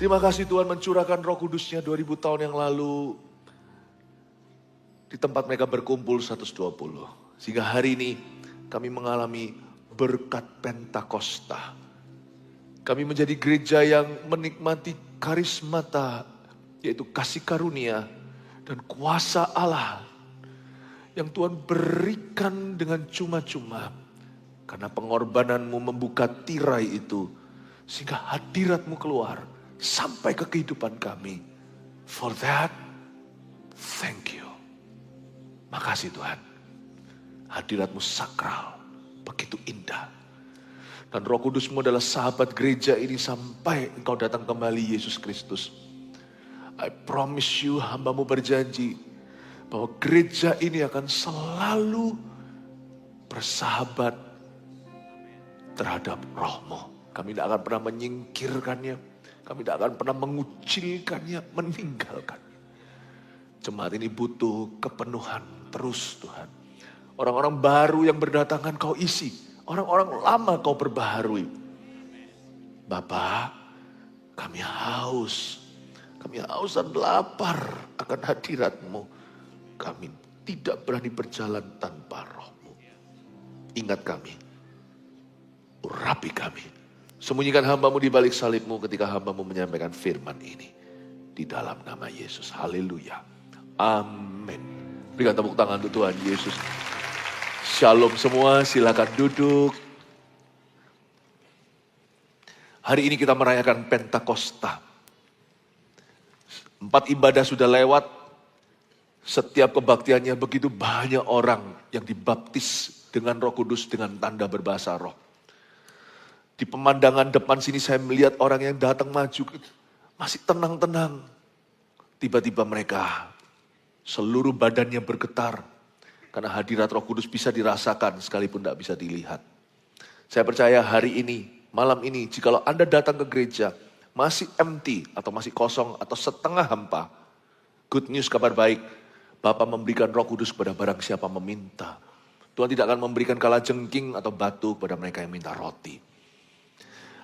Terima kasih Tuhan mencurahkan Roh Kudus-Nya 2000 tahun yang lalu di tempat mereka berkumpul 120. Sehingga hari ini kami mengalami berkat Pentakosta. Kami menjadi gereja yang menikmati karismata, yaitu kasih karunia dan kuasa Allah yang Tuhan berikan dengan cuma-cuma. Karena pengorbananmu membuka tirai itu, sehingga hadiratmu keluar sampai ke kehidupan kami. For that, thank you. Makasih Tuhan. Hadiratmu sakral, begitu indah. Dan Roh Kudusmu adalah sahabat gereja ini sampai engkau datang kembali Yesus Kristus. I promise you, hambamu berjanji bahwa gereja ini akan selalu bersahabat terhadap rohmu. Kami tidak akan pernah menyingkirkannya. Kami tidak akan pernah mengucilkannya, meninggalkannya. Jemaat ini butuh kepenuhan terus Tuhan. Orang-orang baru yang berdatangan kau isi. Orang-orang lama kau perbaharui. Bapa, kami haus. Kami haus dan lapar akan hadirat-Mu. Kami tidak berani berjalan tanpa roh-Mu. Ingat kami. Urapi kami. Sembunyikan hamba-Mu di balik salib-Mu ketika hamba-Mu menyampaikan firman ini. Di dalam nama Yesus. Haleluya. Amin. Berikan tepuk tangan untuk Tuhan Yesus. Shalom semua, silakan duduk. Hari ini kita merayakan Pentakosta. 4 ibadah sudah lewat. Setiap kebaktiannya begitu banyak orang yang dibaptis dengan Roh Kudus dengan tanda berbahasa roh. Di pemandangan depan sini saya melihat orang yang datang maju masih tenang-tenang. Tiba-tiba mereka seluruh badannya bergetar. Karena hadirat Roh Kudus bisa dirasakan sekalipun tidak bisa dilihat. Saya percaya hari ini, malam ini, jikalau Anda datang ke gereja, masih empty atau masih kosong atau setengah hampa. Good news, kabar baik. Bapa memberikan Roh Kudus kepada barang siapa meminta. Tuhan tidak akan memberikan kalajengking atau batu kepada mereka yang minta roti.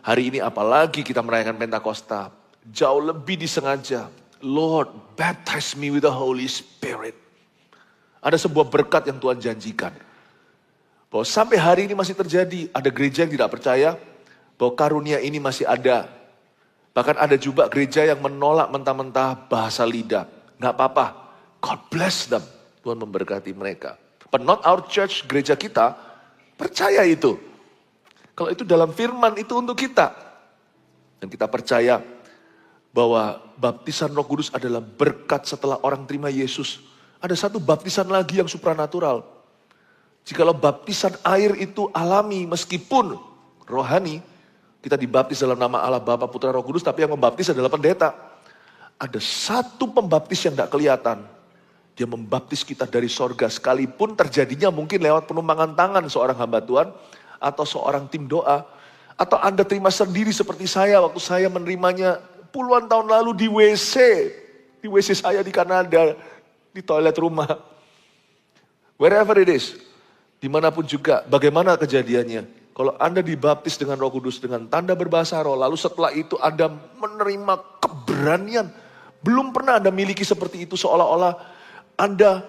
Hari ini apalagi kita merayakan Pentakosta, jauh lebih disengaja. Lord, baptize me with the Holy Spirit. Ada sebuah berkat yang Tuhan janjikan. Bahwa sampai hari ini masih terjadi. Ada gereja yang tidak percaya bahwa karunia ini masih ada. Bahkan ada juga gereja yang menolak mentah-mentah bahasa lidah. Nggak apa-apa. God bless them. Tuhan memberkati mereka. But not our church, gereja kita percaya itu. Kalau itu dalam firman itu untuk kita. Dan kita percaya bahwa baptisan Roh Kudus adalah berkat setelah orang terima Yesus. Ada satu baptisan lagi yang supranatural. Jikalau baptisan air itu alami meskipun rohani, kita dibaptis dalam nama Allah Bapa, Putra, Roh Kudus, tapi yang membaptis adalah pendeta. Ada satu pembaptis yang tidak kelihatan. Dia membaptis kita dari sorga sekalipun terjadinya mungkin lewat penumpangan tangan seorang hamba Tuhan atau seorang tim doa. Atau Anda terima sendiri seperti saya waktu saya menerimanya puluhan tahun lalu di WC. Di WC saya di Kanada. Di toilet rumah. Wherever it is. Dimanapun juga. Bagaimana kejadiannya. Kalau Anda dibaptis dengan Roh Kudus. Dengan tanda berbahasa roh. Lalu setelah itu Anda menerima keberanian. Belum pernah Anda miliki seperti itu. Seolah-olah Anda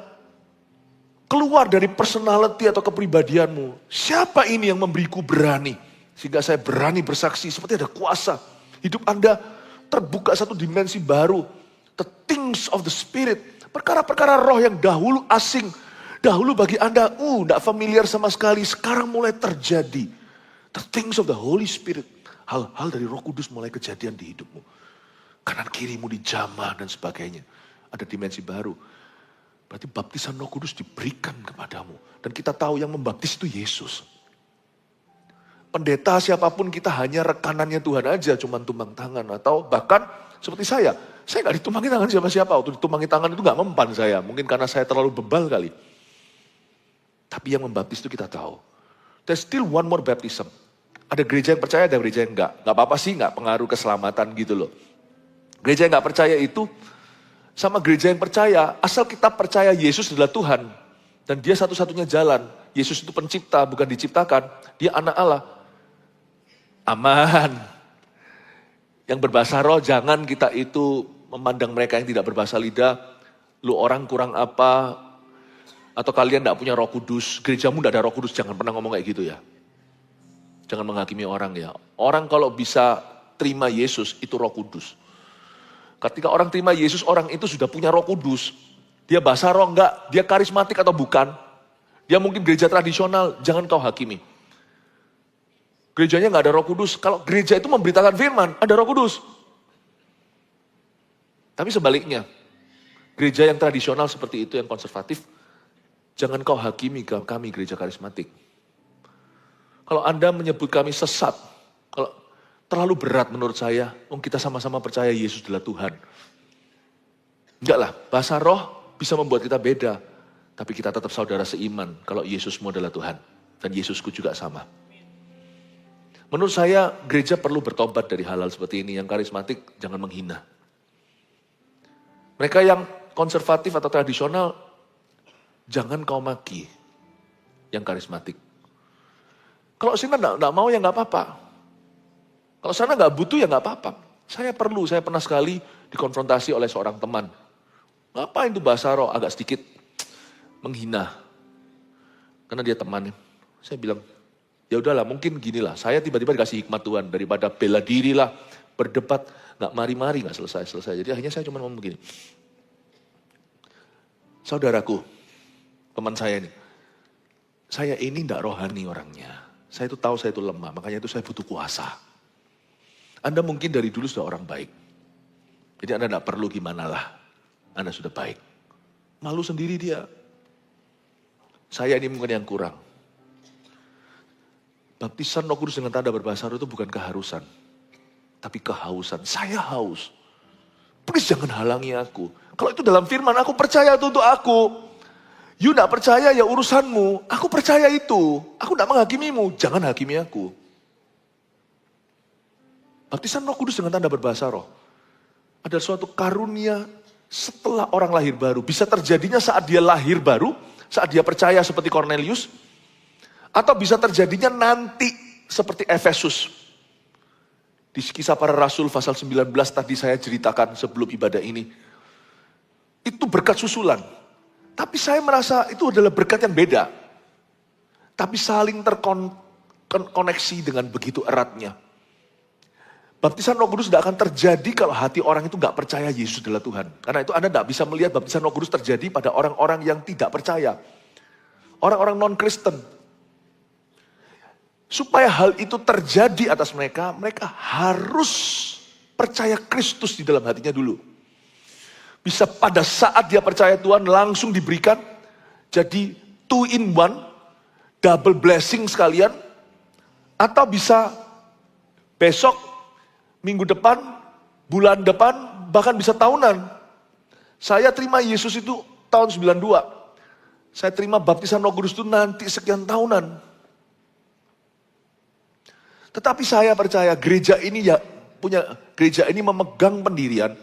keluar dari personality atau kepribadianmu. Siapa ini yang memberiku berani? Sehingga saya berani bersaksi. Seperti ada kuasa. Hidup Anda terbuka satu dimensi baru. The things of the Spirit. Perkara-perkara roh yang dahulu asing. Dahulu bagi Anda, tidak familiar sama sekali. Sekarang mulai terjadi. The things of the Holy Spirit. Hal-hal dari Roh Kudus mulai kejadian di hidupmu. Kanan kirimu dijamah dan sebagainya. Ada dimensi baru. Berarti baptisan Roh Kudus diberikan kepadamu. Dan kita tahu yang membaptis itu Yesus. Pendeta siapapun kita hanya rekanannya Tuhan aja. Cuman tumbang tangan. Atau bahkan seperti saya gak ditumpangi tangan siapa-siapa. Waktu ditumpangi tangan itu gak mempan saya. Mungkin karena saya terlalu bebal kali. Tapi yang membaptis itu kita tahu. There's still one more baptism. Ada gereja yang percaya, ada gereja yang enggak. Gak apa-apa sih, gak pengaruh keselamatan gitu loh. Gereja yang gak percaya itu sama gereja yang percaya. Asal kita percaya Yesus adalah Tuhan. Dan dia satu-satunya jalan. Yesus itu pencipta, bukan diciptakan. Dia anak Allah. Aman. Yang berbahasa roh, jangan kita itu memandang mereka yang tidak berbahasa lidah, lu orang kurang apa, atau kalian tidak punya Roh Kudus, gerejamu tidak ada Roh Kudus, jangan pernah ngomong kayak gitu ya. Jangan menghakimi orang ya. Orang kalau bisa terima Yesus, itu Roh Kudus. Ketika orang terima Yesus, orang itu sudah punya Roh Kudus. Dia bahasa roh enggak, dia karismatik atau bukan. Dia mungkin gereja tradisional, jangan kau hakimi. Gerejanya enggak ada Roh Kudus. Kalau gereja itu memberitakan firman, ada Roh Kudus. Tapi sebaliknya, gereja yang tradisional seperti itu, yang konservatif, jangan kau hakimi kami gereja karismatik. Kalau Anda menyebut kami sesat, kalau terlalu berat menurut saya, kita sama-sama percaya Yesus adalah Tuhan. Enggak lah, bahasa roh bisa membuat kita beda. Tapi kita tetap saudara seiman kalau Yesusmu adalah Tuhan. Dan Yesusku juga sama. Menurut saya gereja perlu bertobat dari hal-hal seperti ini. Yang karismatik jangan menghina. Mereka yang konservatif atau tradisional, jangan kau maki yang karismatik. Kalau sana enggak mau ya enggak apa-apa. Kalau sana enggak butuh ya enggak apa-apa. Saya pernah sekali dikonfrontasi oleh seorang teman. Ngapain itu bahasa roh agak sedikit menghina. Karena dia teman. Saya bilang, ya udahlah mungkin ginilah. Saya tiba-tiba dikasih hikmat Tuhan. Daripada bela diri lah, berdebat. Nggak mari-mari, nggak selesai-selesai. Jadi akhirnya saya cuma ngomong begini. Saudaraku, teman saya ini. Saya ini nggak rohani orangnya. Saya itu tahu saya itu lemah. Makanya itu saya butuh kuasa. Anda mungkin dari dulu sudah orang baik. Jadi Anda nggak perlu gimana lah. Anda sudah baik. Malu sendiri dia. Saya ini mungkin yang kurang. Baptisan Roh Kudus dengan tanda berbahasa roh itu bukan keharusan. Tapi kehausan. Saya haus. Please jangan halangi aku. Kalau itu dalam firman, aku percaya itu untuk aku. You gak percaya ya urusanmu. Aku percaya itu. Aku gak menghakimimu. Jangan hakimi aku. Baptisan Roh Kudus dengan tanda berbahasa roh. Ada suatu karunia setelah orang lahir baru. Bisa terjadinya saat dia lahir baru. Saat dia percaya seperti Cornelius. Atau bisa terjadinya nanti seperti Efesus. Di Kisah Para Rasul pasal 19 tadi saya ceritakan sebelum ibadah ini. Itu berkat susulan. Tapi saya merasa itu adalah berkat yang beda. Tapi saling terkoneksi dengan begitu eratnya. Baptisan Roh Kudus tidak akan terjadi kalau hati orang itu nggak percaya Yesus adalah Tuhan. Karena itu Anda tidak bisa melihat baptisan Roh Kudus terjadi pada orang-orang yang tidak percaya. Orang-orang non-Kristen. Supaya hal itu terjadi atas mereka, mereka harus percaya Kristus di dalam hatinya dulu. Bisa pada saat dia percaya Tuhan langsung diberikan. Jadi 2 in 1, double blessing sekalian. Atau bisa besok, minggu depan, bulan depan, bahkan bisa tahunan. Saya terima Yesus itu tahun 92. Saya terima baptisan Roh Kudus itu nanti sekian tahunan. Tetapi saya percaya gereja ini memegang pendirian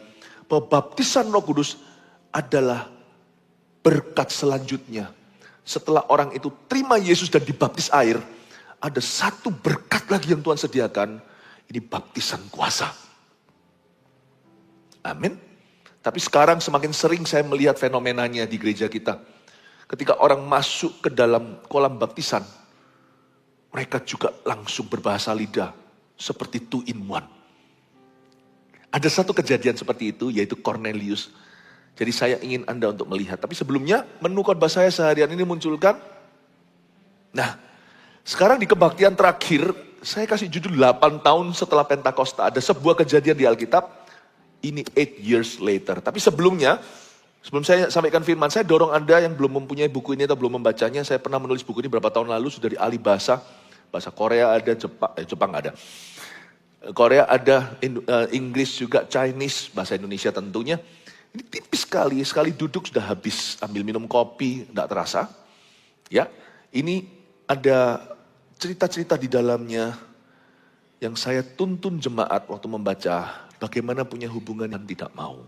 bahwa baptisan Roh Kudus adalah berkat selanjutnya. Setelah orang itu terima Yesus dan dibaptis air, ada satu berkat lagi yang Tuhan sediakan, ini baptisan kuasa. Amin. Tapi sekarang semakin sering saya melihat fenomenanya di gereja kita. Ketika orang masuk ke dalam kolam baptisan, mereka juga langsung berbahasa lidah seperti 2 in 1. Ada satu kejadian seperti itu, yaitu Cornelius. Jadi saya ingin Anda untuk melihat. Tapi sebelumnya, menu khotbah saya seharian ini munculkan. Nah, sekarang di kebaktian terakhir, saya kasih judul 8 tahun setelah Pentakosta. Ada sebuah kejadian di Alkitab, ini 8 years later. Tapi sebelumnya, sebelum saya sampaikan firman, saya dorong Anda yang belum mempunyai buku ini atau belum membacanya. Saya pernah menulis buku ini beberapa tahun lalu, sudah di ahli bahasa. Bahasa Korea ada, Jepang ada. Korea ada, Inggris juga, Chinese, bahasa Indonesia tentunya. Ini tipis sekali duduk sudah habis, ambil minum kopi, tidak terasa. Ya, ini ada cerita-cerita di dalamnya yang saya tuntun jemaat waktu membaca bagaimana punya hubungan yang tidak mau.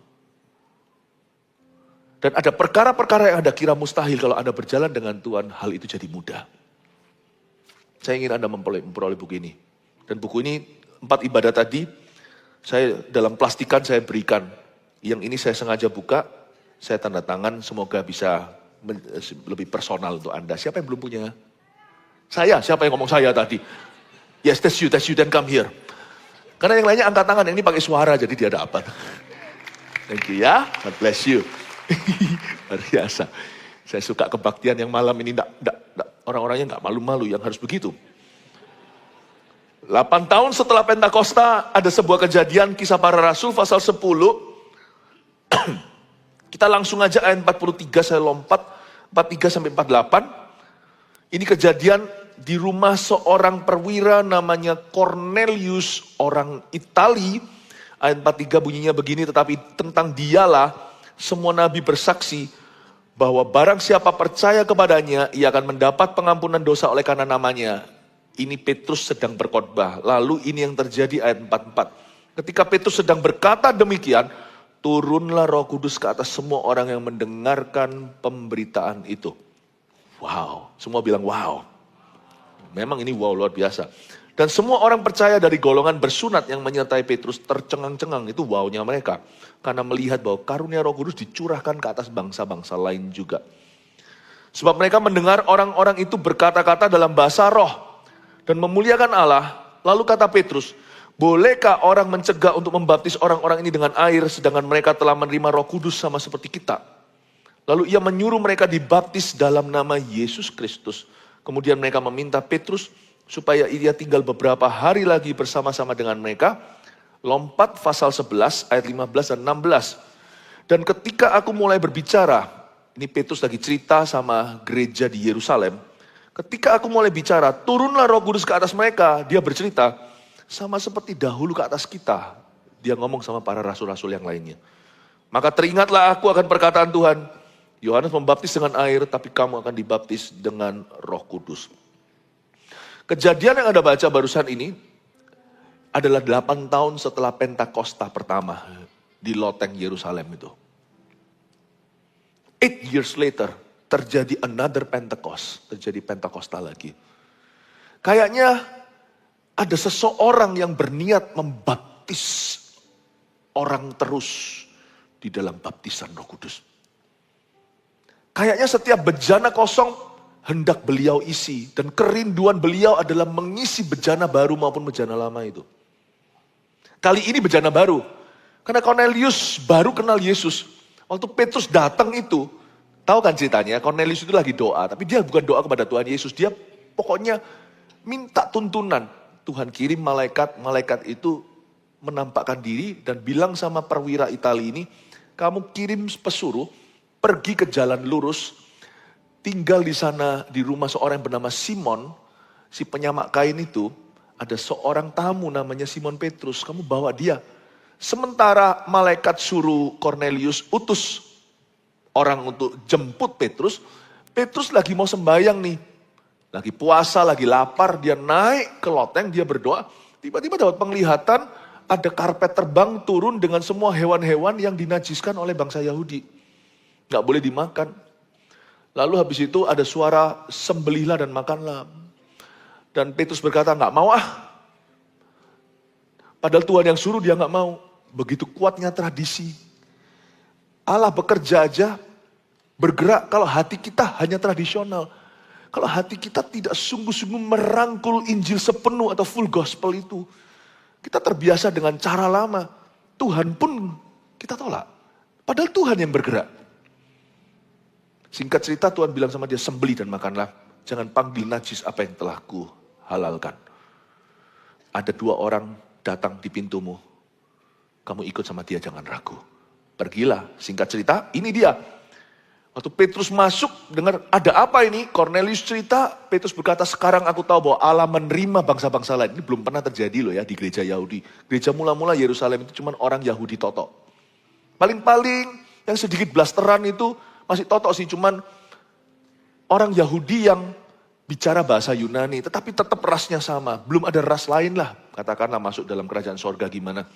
Dan ada perkara-perkara yang Anda kira mustahil kalau Anda berjalan dengan Tuhan, hal itu jadi mudah. Saya ingin Anda memperoleh buku ini. Dan buku ini 4 ibadah tadi, Saya dalam plastikan saya berikan. Yang ini saya sengaja buka, saya tanda tangan, semoga bisa lebih personal untuk Anda. Siapa yang belum punya? Saya, siapa yang ngomong saya tadi? Yes, that's you, then come here. Karena yang lainnya angkat tangan, yang ini pakai suara, jadi dia dapat. Thank you ya, God bless you. Luar biasa. Saya suka kebaktian yang malam ini, orang-orangnya nggak malu-malu, yang harus begitu. 8 tahun setelah Pentakosta, ada sebuah kejadian Kisah Para Rasul pasal 10. Kita langsung aja ayat 43, saya lompat, 43 sampai 48. Ini kejadian di rumah seorang perwira namanya Cornelius, orang Itali. Ayat 43 bunyinya begini, tetapi tentang dialah semua nabi bersaksi bahwa barang siapa percaya kepadanya, ia akan mendapat pengampunan dosa oleh karena namanya. Ini Petrus sedang berkhotbah. Lalu ini yang terjadi ayat 44. Ketika Petrus sedang berkata demikian, turunlah Roh Kudus ke atas semua orang yang mendengarkan pemberitaan itu. Wow, semua bilang wow. Memang ini wow, luar biasa. Dan semua orang percaya dari golongan bersunat yang menyertai Petrus tercengang-cengang. Itu wownya mereka. Karena melihat bahwa karunia Roh Kudus dicurahkan ke atas bangsa-bangsa lain juga. Sebab mereka mendengar orang-orang itu berkata-kata dalam bahasa roh dan memuliakan Allah. Lalu kata Petrus, bolehkah orang mencegah untuk membaptis orang-orang ini dengan air sedangkan mereka telah menerima Roh Kudus sama seperti kita? Lalu ia menyuruh mereka dibaptis dalam nama Yesus Kristus. Kemudian mereka meminta Petrus supaya ia tinggal beberapa hari lagi bersama-sama dengan mereka. Lompat pasal 11 ayat 15 dan 16. Dan ketika aku mulai berbicara, ini Petrus lagi cerita sama gereja di Yerusalem. Ketika aku mulai bicara, turunlah Roh Kudus ke atas mereka. Dia bercerita, sama seperti dahulu ke atas kita. Dia ngomong sama para rasul-rasul yang lainnya. Maka teringatlah aku akan perkataan Tuhan. Yohanes membaptis dengan air, tapi kamu akan dibaptis dengan Roh Kudus. Kejadian yang Anda baca barusan ini adalah 8 tahun setelah Pentakosta pertama di loteng Yerusalem itu. 8 years later, terjadi another Pentecost, terjadi Pentakosta lagi. Kayaknya ada seseorang yang berniat membaptis orang terus di dalam baptisan Roh Kudus. Kayaknya setiap bejana kosong hendak beliau isi. Dan kerinduan beliau adalah mengisi bejana baru maupun bejana lama itu. Kali ini bejana baru. Karena Cornelius baru kenal Yesus. Waktu Petrus datang itu, tahu kan ceritanya, Cornelius itu lagi doa. Tapi dia bukan doa kepada Tuhan Yesus. Dia pokoknya minta tuntunan. Tuhan kirim malaikat, malaikat itu menampakkan diri dan bilang sama perwira Itali ini, kamu kirim pesuruh, pergi ke jalan lurus, tinggal di sana di rumah seorang yang bernama Simon, si penyamak kain itu, ada seorang tamu namanya Simon Petrus, kamu bawa dia. Sementara malaikat suruh Cornelius utus orang untuk jemput Petrus, Petrus lagi mau sembahyang nih. Lagi puasa, lagi lapar, dia naik ke loteng, dia berdoa. Tiba-tiba dapat penglihatan, ada karpet terbang turun dengan semua hewan-hewan yang dinajiskan oleh bangsa Yahudi. Gak boleh dimakan. Lalu habis itu ada suara, sembelihlah dan makanlah. Dan Petrus berkata, gak mau ah. Padahal Tuhan yang suruh dia gak mau. Begitu kuatnya tradisi. Allah bekerja aja, bergerak kalau hati kita hanya tradisional. Kalau hati kita tidak sungguh-sungguh merangkul Injil sepenuh atau full gospel itu. Kita terbiasa dengan cara lama. Tuhan pun kita tolak. Padahal Tuhan yang bergerak. Singkat cerita Tuhan bilang sama dia, sembelih dan makanlah. Jangan panggil najis apa yang telah ku halalkan. Ada 2 orang datang di pintumu. Kamu ikut sama dia, jangan ragu. Pergilah, singkat cerita, ini dia. Waktu Petrus masuk, dengar ada apa ini? Cornelius cerita, Petrus berkata, sekarang aku tahu bahwa Allah menerima bangsa-bangsa lain. Ini belum pernah terjadi loh ya di gereja Yahudi. Gereja mula-mula Yerusalem itu cuma orang Yahudi totok. Paling-paling yang sedikit blasteran itu masih totok sih, cuman orang Yahudi yang bicara bahasa Yunani, tetapi tetap rasnya sama. Belum ada ras lain lah, katakanlah masuk dalam kerajaan sorga gimana.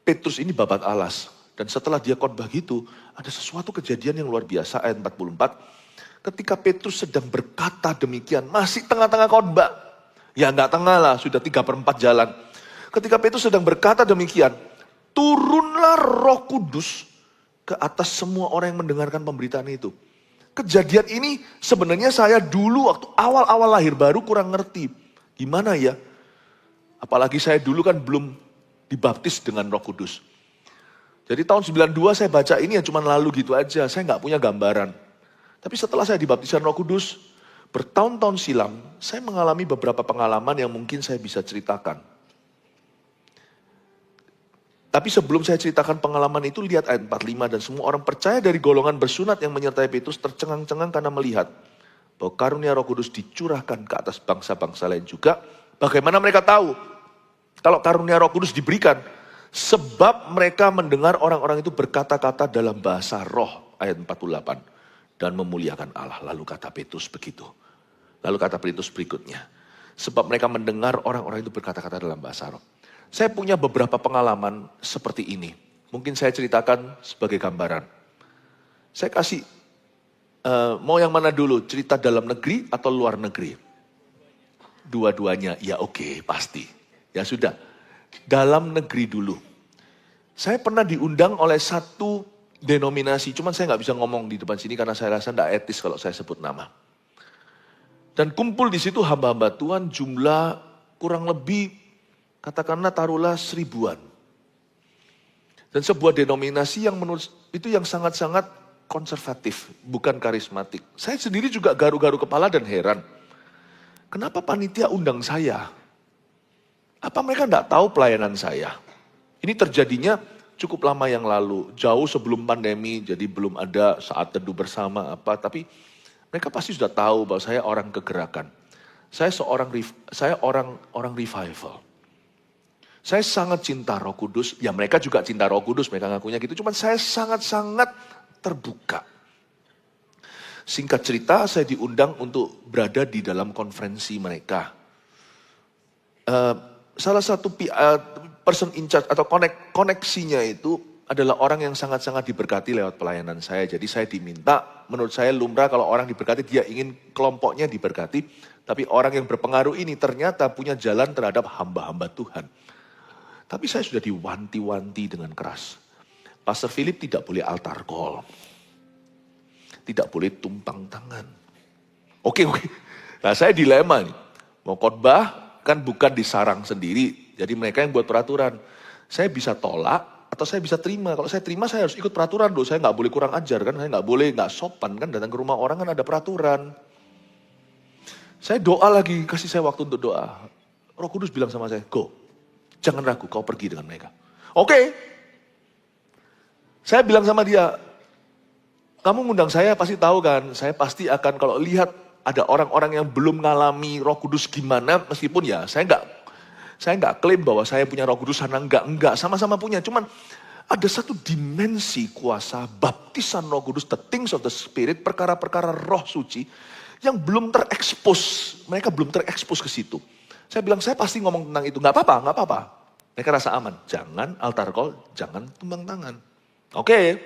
Petrus ini babat alas. Dan setelah dia khotbah gitu, ada sesuatu kejadian yang luar biasa, ayat 44. Ketika Petrus sedang berkata demikian, masih tengah-tengah khotbah. Ya enggak tengah lah, sudah 3/4 jalan. ketika Petrus sedang berkata demikian, turunlah Roh Kudus ke atas semua orang yang mendengarkan pemberitaan itu. Kejadian ini sebenarnya saya dulu waktu awal-awal lahir baru kurang ngerti. Gimana ya? Apalagi saya dulu kan belum dibaptis dengan Roh Kudus. Jadi tahun 92 saya baca ini ya cuma lalu gitu aja, saya nggak punya gambaran. Tapi setelah saya dibaptiskan Roh Kudus, bertahun-tahun silam, saya mengalami beberapa pengalaman yang mungkin saya bisa ceritakan. Tapi sebelum saya ceritakan pengalaman itu, lihat ayat 45, dan semua orang percaya dari golongan bersunat yang menyertai Petrus tercengang-cengang karena melihat bahwa karunia Roh Kudus dicurahkan ke atas bangsa-bangsa lain juga. Bagaimana mereka tahu kalau karunia Roh Kudus diberikan? Sebab mereka mendengar orang-orang itu berkata-kata dalam bahasa roh, ayat 48. Dan memuliakan Allah. Lalu kata Petrus begitu. Lalu kata Petrus berikutnya. Sebab mereka mendengar orang-orang itu berkata-kata dalam bahasa roh. Saya punya beberapa pengalaman seperti ini. Mungkin saya ceritakan sebagai gambaran. Saya kasih, mau yang mana dulu? Cerita dalam negeri atau luar negeri? Dua-duanya, ya oke, pasti. Ya sudah. Dalam negeri dulu. Saya pernah diundang oleh satu denominasi, cuman saya nggak bisa ngomong di depan sini karena saya rasa nggak etis kalau saya sebut nama. Dan kumpul di situ hamba-hamba Tuhan jumlah kurang lebih, katakanlah taruhlah 1000-an. Dan sebuah denominasi yang menurut itu yang sangat-sangat konservatif, bukan karismatik. Saya sendiri juga garu-garu kepala dan heran. Kenapa panitia undang saya? Apa mereka enggak tahu pelayanan saya? Ini terjadinya cukup lama yang lalu, jauh sebelum pandemi, jadi belum ada saat teduh bersama apa, tapi mereka pasti sudah tahu bahwa saya orang kegerakan. Saya orang revival. Saya sangat cinta Roh Kudus, ya mereka juga cinta Roh Kudus, mereka ngakunya gitu, cuman saya sangat-sangat terbuka. Singkat cerita, saya diundang untuk berada di dalam konferensi mereka. Salah satu person in charge atau koneksinya itu adalah orang yang sangat-sangat diberkati lewat pelayanan saya. Jadi saya diminta, menurut saya lumrah kalau orang diberkati, dia ingin kelompoknya diberkati. Tapi orang yang berpengaruh ini ternyata punya jalan terhadap hamba-hamba Tuhan. Tapi saya sudah diwanti-wanti dengan keras. Pastor Philip tidak boleh altar call. Tidak boleh tumpang tangan. Oke. Nah saya dilema nih. Mau khotbah kan bukan disarang sendiri. Jadi mereka yang buat peraturan. Saya bisa tolak atau saya bisa terima. Kalau saya terima saya harus ikut peraturan dulu. Saya nggak boleh kurang ajar kan. Saya nggak boleh nggak sopan kan. Datang ke rumah orang kan ada peraturan. Saya doa lagi. Kasih saya waktu untuk doa. Roh Kudus bilang sama saya, go. Jangan ragu, kau pergi dengan mereka. Oke. Saya bilang sama dia, kamu ngundang saya pasti tahu kan. Saya pasti akan kalau lihat ada orang-orang yang belum mengalami Roh Kudus gimana. Meskipun ya saya nggak klaim bahwa saya punya Roh Kudus sana enggak, sama-sama punya. Cuman ada satu dimensi kuasa baptisan Roh Kudus, the things of the Spirit, perkara-perkara Roh Suci yang belum terekspos. Mereka belum terekspos ke situ. Saya bilang saya pasti ngomong tentang itu, nggak apa-apa. Mereka rasa aman. Jangan altar call, jangan tumbang tangan. Oke.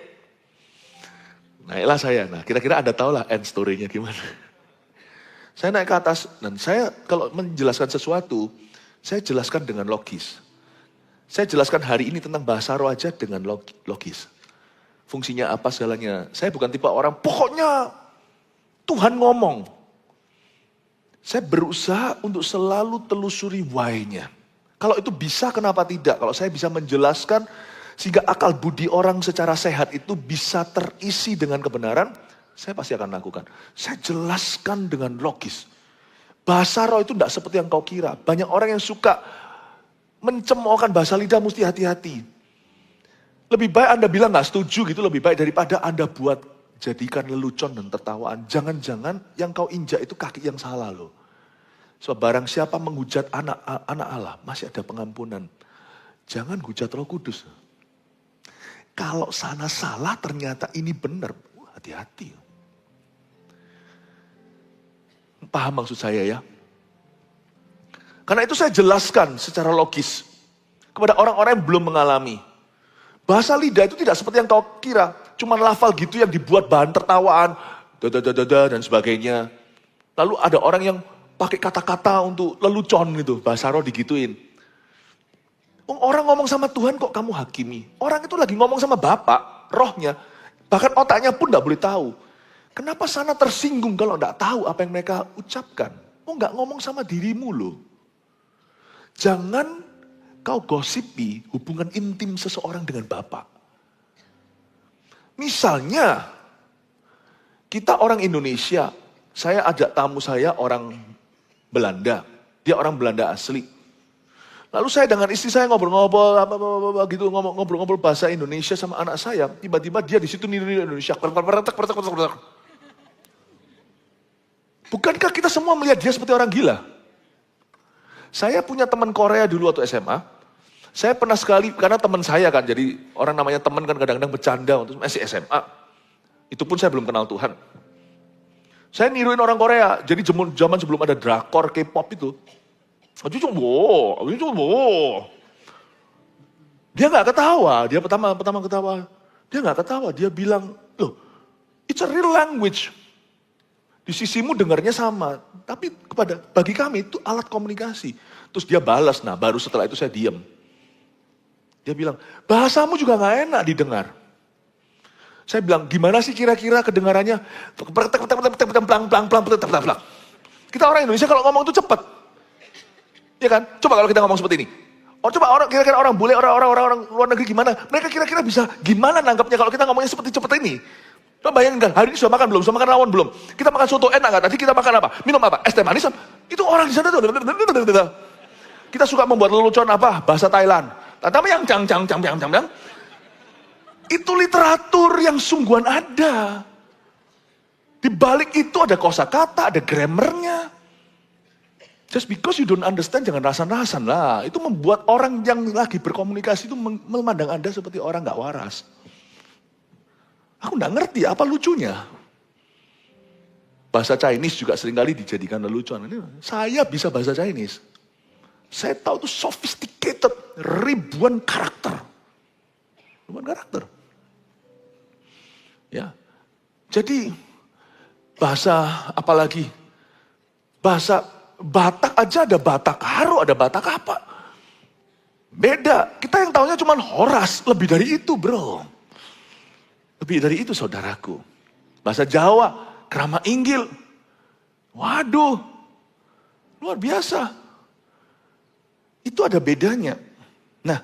Naiklah saya. Nah kira-kira Anda tahu lah end story-nya gimana. Saya naik ke atas dan saya kalau menjelaskan sesuatu, saya jelaskan dengan logis. Saya jelaskan hari ini tentang bahasa roh aja dengan logis. Fungsinya apa segalanya. Saya bukan tipe orang, pokoknya Tuhan ngomong. Saya berusaha untuk selalu telusuri why-nya. Kalau itu bisa, kenapa tidak? Kalau saya bisa menjelaskan sehingga akal budi orang secara sehat itu bisa terisi dengan kebenaran, saya pasti akan lakukan. Saya jelaskan dengan logis. Bahasa roh itu tidak seperti yang kau kira. Banyak orang yang suka mencemoohkan bahasa lidah, mesti hati-hati. Lebih baik Anda bilang gak setuju gitu, lebih baik daripada Anda buat jadikan lelucon dan tertawaan. Jangan-jangan yang kau injak itu kaki yang salah loh. Sebab barang siapa menghujat anak Allah, masih ada pengampunan. Jangan hujat Roh Kudus. Kalau sana salah ternyata ini benar, hati-hati. Paham maksud saya ya? Karena itu saya jelaskan secara logis kepada orang-orang yang belum mengalami. Bahasa lidah itu tidak seperti yang kau kira. Cuma lafal gitu yang dibuat bahan tertawaan. Dan sebagainya. Lalu ada orang yang pakai kata-kata untuk lelucon gitu. Bahasa roh digituin. Orang ngomong sama Tuhan kok kamu hakimi. Orang itu lagi ngomong sama Bapa, rohnya. Bahkan otaknya pun gak boleh tahu. Kenapa sana tersinggung kalau gak tahu apa yang mereka ucapkan? Gak ngomong sama dirimu loh. Jangan kau gosipi hubungan intim seseorang dengan Bapa. Misalnya, kita orang Indonesia, saya ajak tamu saya orang Belanda. Dia orang Belanda asli. Lalu saya dengan istri saya ngobrol-ngobrol gitu, ngobrol-ngobrol bahasa Indonesia sama anak saya. Tiba-tiba dia di situ niru Indonesia. Bukankah kita semua melihat dia seperti orang gila? Saya punya teman Korea dulu waktu SMA. Saya pernah sekali, karena teman saya kan, jadi orang namanya teman kan kadang-kadang bercanda untuk masih SMA. Itu pun saya belum kenal Tuhan. Saya niruin orang Korea. Jadi zaman sebelum ada drakor K-pop itu. Dia nggak ketawa, dia pertama ketawa. Dia nggak ketawa, dia bilang, loh, it's a real language. Di sisimu dengarnya sama, tapi bagi kami itu alat komunikasi. Terus dia balas, nah baru setelah itu saya diam. Dia bilang, bahasamu juga nggak enak didengar. Saya bilang, gimana sih kira-kira kedengarannya? Kita orang Indonesia kalau ngomong itu cepat. Ya kan? Coba kalau kita ngomong seperti ini. Coba kira-kira orang bule, orang luar negeri gimana? Mereka kira-kira bisa gimana nangkapnya kalau kita ngomongnya seperti cepat ini? Coba bayangin kan, hari ini sudah makan belum? Sudah makan rawon belum? Kita makan soto enak nggak? Tadi kita makan apa? Minum apa? Es teh manis? Itu orang di sana tuh. Kita suka membuat lelucon apa? Bahasa Thailand. Tapi yang cang. Itu literatur yang sungguhan ada. Di balik itu ada kosakata, ada grammarnya. Just because you don't understand, jangan rasan-rasan lah. Itu membuat orang yang lagi berkomunikasi itu memandang Anda seperti orang gak waras. Aku gak ngerti apa lucunya. Bahasa Chinese juga seringkali dijadikan lelucon. Saya bisa bahasa Chinese. Saya tahu itu sophisticated, ribuan karakter. Ya. Jadi, bahasa apalagi? Bahasa Batak aja ada Batak Haro, ada Batak apa. Beda, kita yang tahunya cuma Horas, lebih dari itu bro. Lebih dari itu saudaraku. Bahasa Jawa, Krama Inggil. Waduh, luar biasa. Itu ada bedanya. Nah,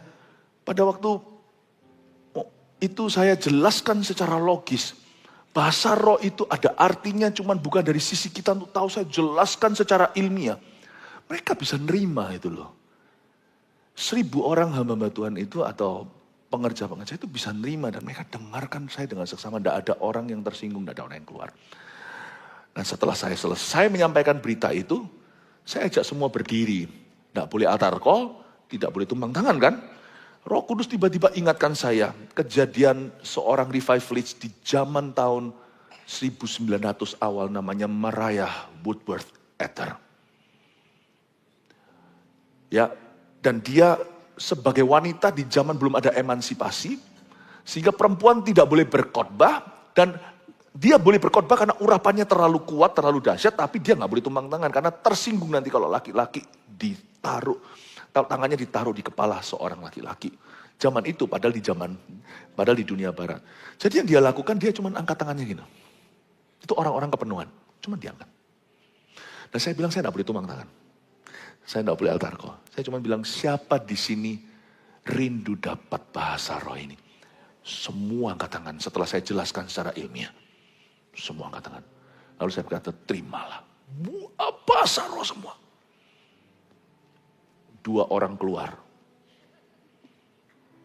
pada waktu itu saya jelaskan secara logis. Bahasa roh itu ada artinya cuman bukan dari sisi kita untuk tahu, saya jelaskan secara ilmiah. Mereka bisa nerima itu loh. 1000 orang hamba Tuhan itu atau pengerja-pengerja itu bisa nerima dan mereka dengarkan saya dengan seksama. Tidak ada orang yang tersinggung, tidak ada orang yang keluar. Dan setelah saya selesai menyampaikan berita itu, saya ajak semua berdiri. Tidak boleh altar call, tidak boleh tumpang tangan kan. Roh Kudus tiba-tiba ingatkan saya kejadian seorang revivalist di zaman tahun 1900 awal namanya Mariah Woodworth Ether. Ya, dan dia sebagai wanita di zaman belum ada emansipasi, sehingga perempuan tidak boleh berkhotbah dan dia boleh berkhotbah karena urapannya terlalu kuat, terlalu dahsyat, tapi dia nggak boleh tumpang tangan karena tersinggung nanti kalau laki-laki tangannya ditaruh di kepala seorang laki-laki. Zaman itu padahal di dunia barat. Jadi yang dia lakukan, dia cuma angkat tangannya gitu. Itu orang-orang kepenuhan, cuma diangkat. Dan saya bilang, saya tidak boleh tumpang tangan. Saya tidak boleh altar call. Saya cuma bilang, siapa di sini rindu dapat bahasa roh ini? Semua angkat tangan setelah saya jelaskan secara ilmiah. Semua angkat tangan. Lalu saya berkata, terimalah. Bahasa roh semua. 2 orang keluar.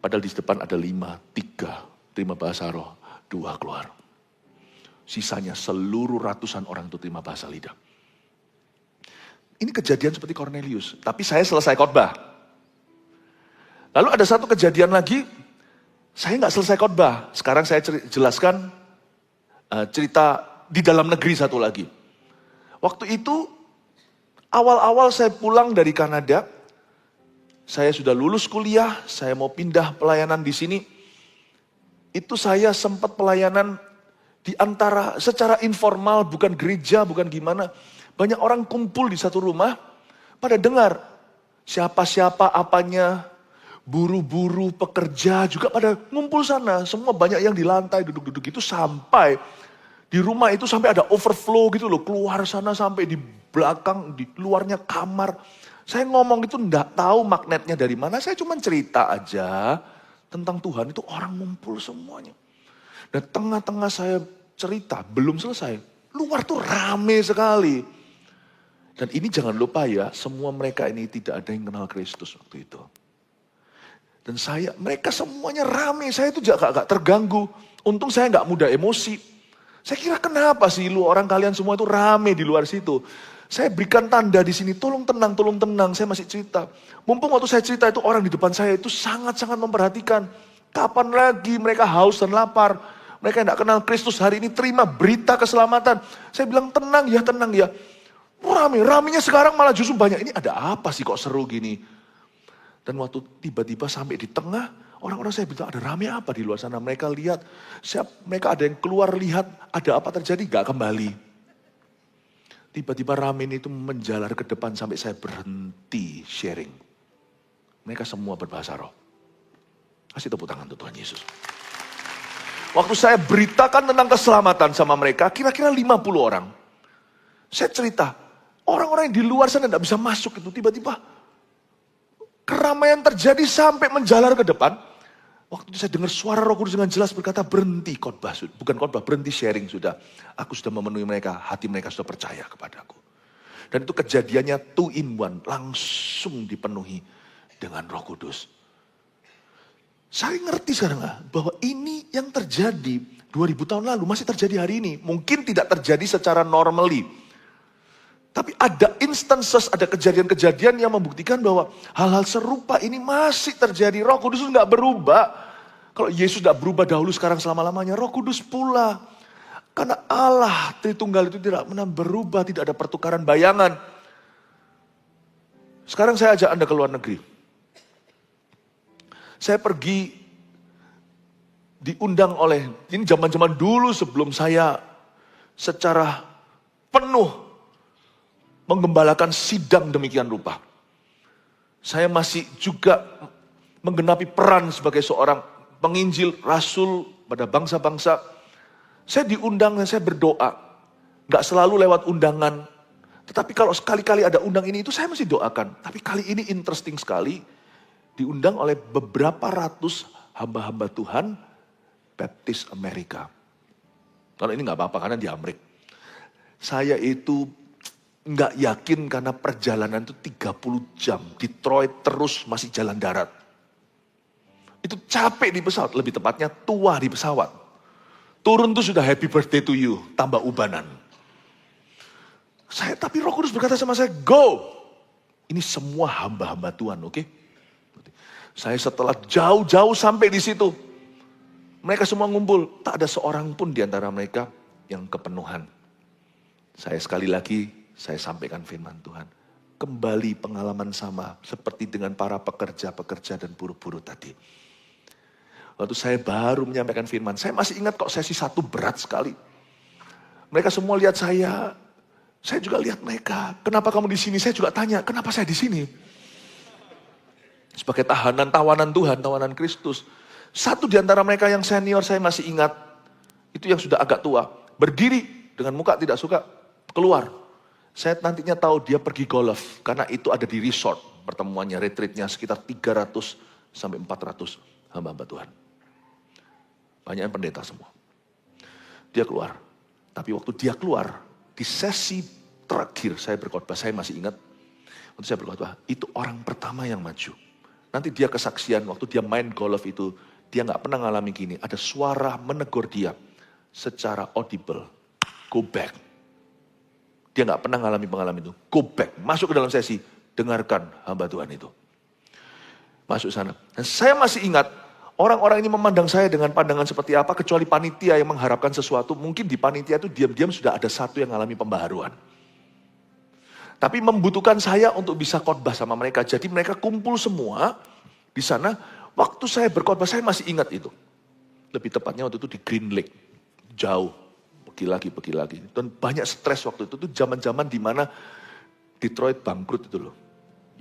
Padahal di depan ada 3 terima bahasa roh, 2 keluar. Sisanya seluruh ratusan orang itu terima bahasa lidah. Ini kejadian seperti Cornelius, tapi saya selesai khotbah. Lalu ada satu kejadian lagi, saya nggak selesai khotbah. Sekarang saya jelaskan cerita di dalam negeri satu lagi. Waktu itu, awal-awal saya pulang dari Kanada, saya sudah lulus kuliah, saya mau pindah pelayanan di sini. Itu saya sempat pelayanan di antara secara informal, bukan gereja, bukan gimana. Banyak orang kumpul di satu rumah, pada dengar siapa-siapa apanya, Buru-buru, pekerja juga pada ngumpul sana. Semua banyak yang di lantai duduk-duduk itu sampai di rumah itu sampai ada overflow gitu loh. Keluar sana sampai di belakang, di luarnya kamar. Saya ngomong itu enggak tahu magnetnya dari mana. Saya cuma cerita aja tentang Tuhan, itu orang ngumpul semuanya. Dan tengah-tengah saya cerita, belum selesai. Luar tuh rame sekali. Dan ini jangan lupa ya, semua mereka ini tidak ada yang kenal Kristus waktu itu. Dan mereka semuanya rame, saya itu juga agak terganggu. Untung saya gak mudah emosi. Saya kira kenapa sih orang kalian semua itu rame di luar situ. Saya berikan tanda di sini, tolong tenang, saya masih cerita. Mumpung waktu saya cerita itu orang di depan saya itu sangat-sangat memperhatikan. Kapan lagi mereka haus dan lapar. Mereka tidak kenal Kristus hari ini terima berita keselamatan. Saya bilang tenang ya. Ramenya sekarang malah justru banyak. Ini ada apa sih kok seru gini. Dan waktu tiba-tiba sampai di tengah, orang-orang saya bilang ada rame apa di luar sana. Mereka lihat, mereka ada yang keluar lihat ada apa terjadi, gak kembali. Tiba-tiba ramen itu menjalar ke depan sampai saya berhenti sharing. Mereka semua berbahasa roh. Kasih tepuk tangan untuk Tuhan Yesus. Waktu saya beritakan tentang keselamatan sama mereka, kira-kira 50 orang. Saya cerita, orang-orang yang di luar sana tidak bisa masuk itu. Tiba-tiba keramaian terjadi sampai menjalar ke depan. Waktu itu saya dengar suara Roh Kudus dengan jelas berkata, berhenti khotbah. Bukan khotbah, berhenti sharing sudah. Aku sudah memenuhi mereka, hati mereka sudah percaya kepadaku. Dan itu kejadiannya 2 in 1, langsung dipenuhi dengan Roh Kudus. Saya ngerti sekarang bahwa ini yang terjadi 2000 tahun lalu, masih terjadi hari ini. Mungkin tidak terjadi secara normally. Tapi ada instances, ada kejadian-kejadian yang membuktikan bahwa hal-hal serupa ini masih terjadi. Roh Kudus itu nggak berubah. Kalau Yesus tidak berubah dahulu, sekarang selama-lamanya, Roh Kudus pula. Karena Allah Tritunggal itu tidak pernah berubah, tidak ada pertukaran bayangan. Sekarang saya ajak Anda ke luar negeri. Saya pergi diundang ini zaman-zaman dulu sebelum saya secara penuh menggembalakan sidang demikian rupa. Saya masih juga menggenapi peran sebagai seorang penginjil, rasul pada bangsa-bangsa. Saya diundang dan saya berdoa. Gak selalu lewat undangan. Tetapi kalau sekali-kali ada undang ini itu saya mesti doakan. Tapi kali ini interesting sekali. Diundang oleh beberapa ratus hamba-hamba Tuhan Baptist Amerika. Kalau ini gak apa-apa karena di Amerika. Saya itu nggak yakin karena perjalanan itu 30 jam. Detroit terus masih jalan darat. Itu capek di pesawat, lebih tepatnya tua di pesawat. Turun tuh sudah happy birthday to you, tambah ubanan. Tapi Roh Kudus berkata sama saya, go! Ini semua hamba-hamba Tuhan, oke? Saya setelah jauh-jauh sampai di situ, mereka semua ngumpul. Tak ada seorang pun di antara mereka yang kepenuhan. Saya sekali lagi, saya sampaikan firman Tuhan. Kembali pengalaman sama seperti dengan para pekerja-pekerja dan buruh-buruh tadi. Waktu saya baru menyampaikan firman, saya masih ingat kok sesi 1 berat sekali. Mereka semua lihat saya juga lihat mereka. Kenapa kamu di sini? Saya juga tanya, kenapa saya di sini? Sebagai tawanan Tuhan, tawanan Kristus. Satu di antara mereka yang senior saya masih ingat, itu yang sudah agak tua, berdiri dengan muka tidak suka, keluar. Saya nantinya tahu dia pergi golf, karena itu ada di resort pertemuannya, retreatnya sekitar 300 sampai 400 hamba-hamba Tuhan. Banyak pendeta semua. Dia keluar, tapi waktu dia keluar, di sesi terakhir saya berkhotbah, saya masih ingat, waktu saya berkhotbah, itu orang pertama yang maju. Nanti dia kesaksian, waktu dia main golf itu, dia gak pernah ngalami gini, ada suara menegur dia secara audible, go back. Dia gak pernah ngalami pengalaman itu. Go back, masuk ke dalam sesi, dengarkan hamba Tuhan itu. Masuk sana. Dan saya masih ingat, orang-orang ini memandang saya dengan pandangan seperti apa, kecuali panitia yang mengharapkan sesuatu. Mungkin di panitia itu diam-diam sudah ada satu yang mengalami pembaharuan. Tapi membutuhkan saya untuk bisa khotbah sama mereka. Jadi mereka kumpul semua di sana. Waktu saya berkhotbah, saya masih ingat itu. Lebih tepatnya waktu itu di Green Lake. Jauh. Pergi lagi. Dan banyak stres waktu itu. Itu zaman-zaman di mana Detroit bangkrut itu loh.